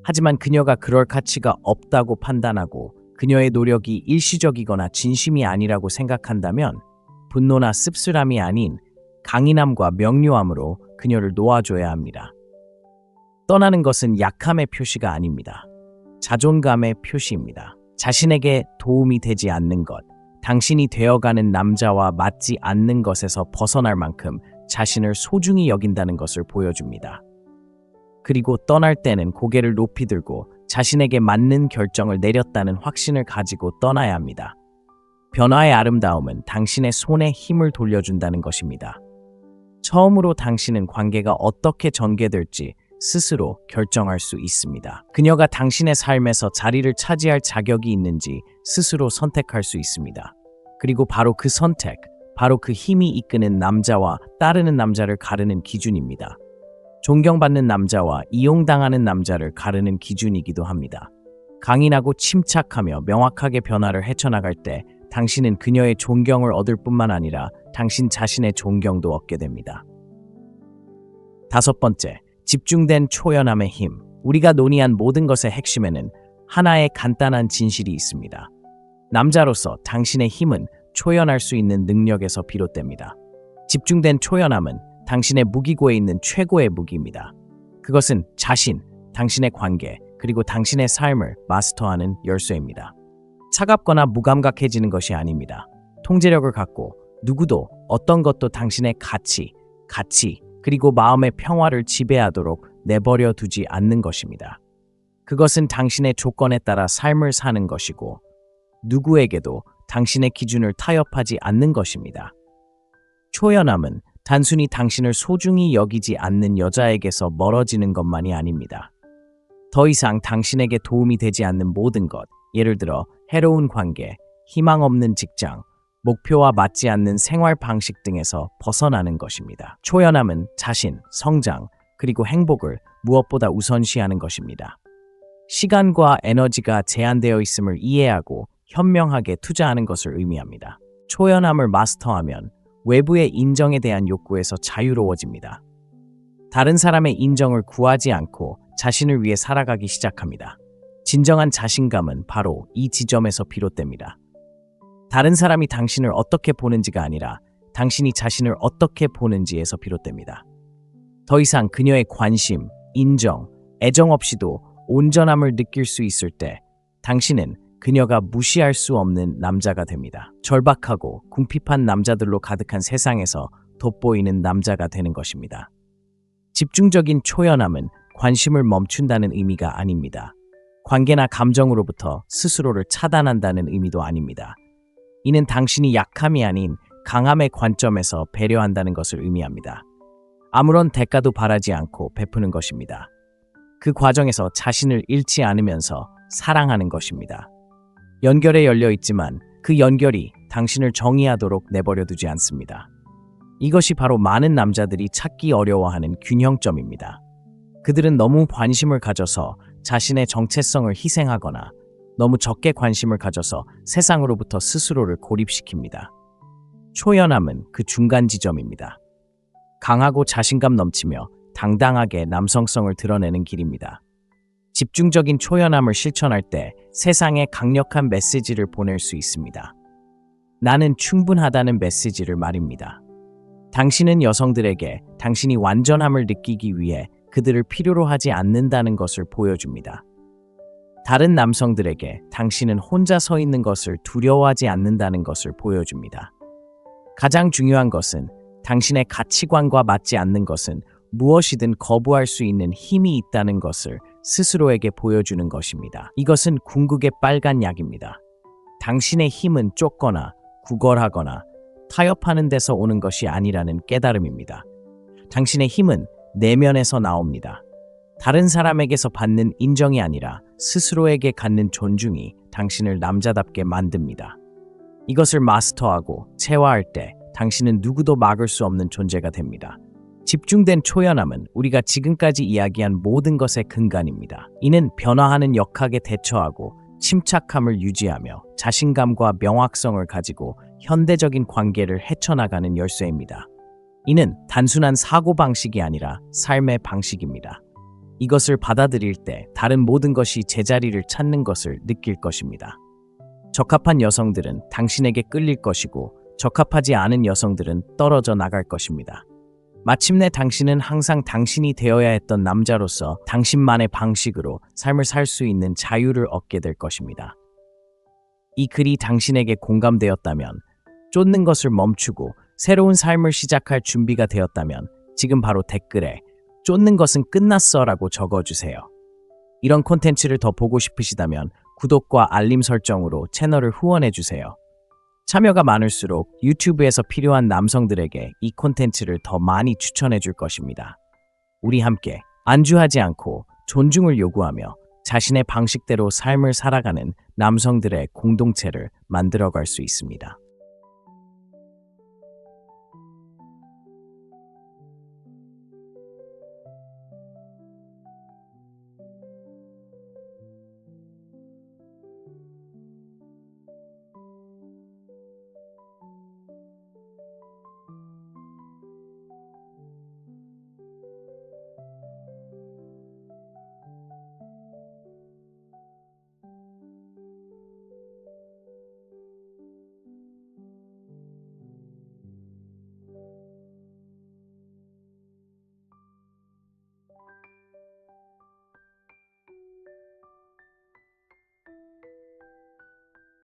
하지만 그녀가 그럴 가치가 없다고 판단하고 그녀의 노력이 일시적이거나 진심이 아니라고 생각한다면 분노나 씁쓸함이 아닌 강인함과 명료함으로 그녀를 놓아줘야 합니다. 떠나는 것은 약함의 표시가 아닙니다. 자존감의 표시입니다. 자신에게 도움이 되지 않는 것, 당신이 되어가는 남자와 맞지 않는 것에서 벗어날 만큼 자신을 소중히 여긴다는 것을 보여줍니다. 그리고 떠날 때는 고개를 높이 들고 자신에게 맞는 결정을 내렸다는 확신을 가지고 떠나야 합니다. 변화의 아름다움은 당신의 손에 힘을 돌려준다는 것입니다. 처음으로 당신은 관계가 어떻게 전개될지 스스로 결정할 수 있습니다. 그녀가 당신의 삶에서 자리를 차지할 자격이 있는지 스스로 선택할 수 있습니다. 그리고 바로 그 선택, 바로 그 힘이 이끄는 남자와 따르는 남자를 가르는 기준입니다. 존경받는 남자와 이용당하는 남자를 가르는 기준이기도 합니다. 강인하고 침착하며 명확하게 변화를 헤쳐나갈 때 당신은 그녀의 존경을 얻을 뿐만 아니라 당신 자신의 존경도 얻게 됩니다. 5번째, 집중된 초연함의 힘. 우리가 논의한 모든 것의 핵심에는 하나의 간단한 진실이 있습니다. 남자로서 당신의 힘은 초연할 수 있는 능력에서 비롯됩니다. 집중된 초연함은 당신의 무기고에 있는 최고의 무기입니다. 그것은 자신, 당신의 관계, 그리고 당신의 삶을 마스터하는 열쇠입니다. 차갑거나 무감각해지는 것이 아닙니다. 통제력을 갖고 누구도 어떤 것도 당신의 가치, 그리고 마음의 평화를 지배하도록 내버려 두지 않는 것입니다. 그것은 당신의 조건에 따라 삶을 사는 것이고 누구에게도 당신의 기준을 타협하지 않는 것입니다. 초연함은 단순히 당신을 소중히 여기지 않는 여자에게서 멀어지는 것만이 아닙니다. 더 이상 당신에게 도움이 되지 않는 모든 것, 예를 들어 해로운 관계, 희망 없는 직장, 목표와 맞지 않는 생활 방식 등에서 벗어나는 것입니다. 초연함은 자신, 성장, 그리고 행복을 무엇보다 우선시하는 것입니다. 시간과 에너지가 제한되어 있음을 이해하고 현명하게 투자하는 것을 의미합니다. 초연함을 마스터하면 외부의 인정에 대한 욕구에서 자유로워집니다. 다른 사람의 인정을 구하지 않고 자신을 위해 살아가기 시작합니다. 진정한 자신감은 바로 이 지점에서 비롯됩니다. 다른 사람이 당신을 어떻게 보는지가 아니라 당신이 자신을 어떻게 보는지에서 비롯됩니다. 더 이상 그녀의 관심, 인정, 애정 없이도 온전함을 느낄 수 있을 때 당신은 그녀가 무시할 수 없는 남자가 됩니다. 절박하고 궁핍한 남자들로 가득한 세상에서 돋보이는 남자가 되는 것입니다. 집중적인 초연함은 관심을 멈춘다는 의미가 아닙니다. 관계나 감정으로부터 스스로를 차단한다는 의미도 아닙니다. 이는 당신이 약함이 아닌 강함의 관점에서 배려한다는 것을 의미합니다. 아무런 대가도 바라지 않고 베푸는 것입니다. 그 과정에서 자신을 잃지 않으면서 사랑하는 것입니다. 연결에 열려 있지만 그 연결이 당신을 정의하도록 내버려두지 않습니다. 이것이 바로 많은 남자들이 찾기 어려워하는 균형점입니다. 그들은 너무 관심을 가져서 자신의 정체성을 희생하거나 너무 적게 관심을 가져서 세상으로부터 스스로를 고립시킵니다. 초연함은 그 중간 지점입니다. 강하고 자신감 넘치며 당당하게 남성성을 드러내는 길입니다. 집중적인 초연함을 실천할 때 세상에 강력한 메시지를 보낼 수 있습니다. 나는 충분하다는 메시지를 말입니다. 당신은 여성들에게 당신이 완전함을 느끼기 위해 그들을 필요로 하지 않는다는 것을 보여줍니다. 다른 남성들에게 당신은 혼자 서 있는 것을 두려워하지 않는다는 것을 보여줍니다. 가장 중요한 것은 당신의 가치관과 맞지 않는 것은 무엇이든 거부할 수 있는 힘이 있다는 것을 스스로에게 보여주는 것입니다. 이것은 궁극의 빨간 약입니다. 당신의 힘은 쫓거나 구걸하거나 타협하는 데서 오는 것이 아니라는 깨달음입니다. 당신의 힘은 내면에서 나옵니다. 다른 사람에게서 받는 인정이 아니라 스스로에게 갖는 존중이 당신을 남자답게 만듭니다. 이것을 마스터하고 체화할 때 당신은 누구도 막을 수 없는 존재가 됩니다. 집중된 초연함은 우리가 지금까지 이야기한 모든 것의 근간입니다. 이는 변화하는 역학에 대처하고 침착함을 유지하며 자신감과 명확성을 가지고 현대적인 관계를 헤쳐나가는 열쇠입니다. 이는 단순한 사고방식이 아니라 삶의 방식입니다. 이것을 받아들일 때 다른 모든 것이 제자리를 찾는 것을 느낄 것입니다. 적합한 여성들은 당신에게 끌릴 것이고 적합하지 않은 여성들은 떨어져 나갈 것입니다. 마침내 당신은 항상 당신이 되어야 했던 남자로서 당신만의 방식으로 삶을 살 수 있는 자유를 얻게 될 것입니다. 이 글이 당신에게 공감되었다면, 쫓는 것을 멈추고 새로운 삶을 시작할 준비가 되었다면 지금 바로 댓글에 쫓는 것은 끝났어 라고 적어주세요. 이런 콘텐츠를 더 보고 싶으시다면 구독과 알림 설정으로 채널을 후원해주세요. 참여가 많을수록 유튜브에서 필요한 남성들에게 이 콘텐츠를 더 많이 추천해 줄 것입니다. 우리 함께 안주하지 않고 존중을 요구하며 자신의 방식대로 삶을 살아가는 남성들의 공동체를 만들어갈 수 있습니다.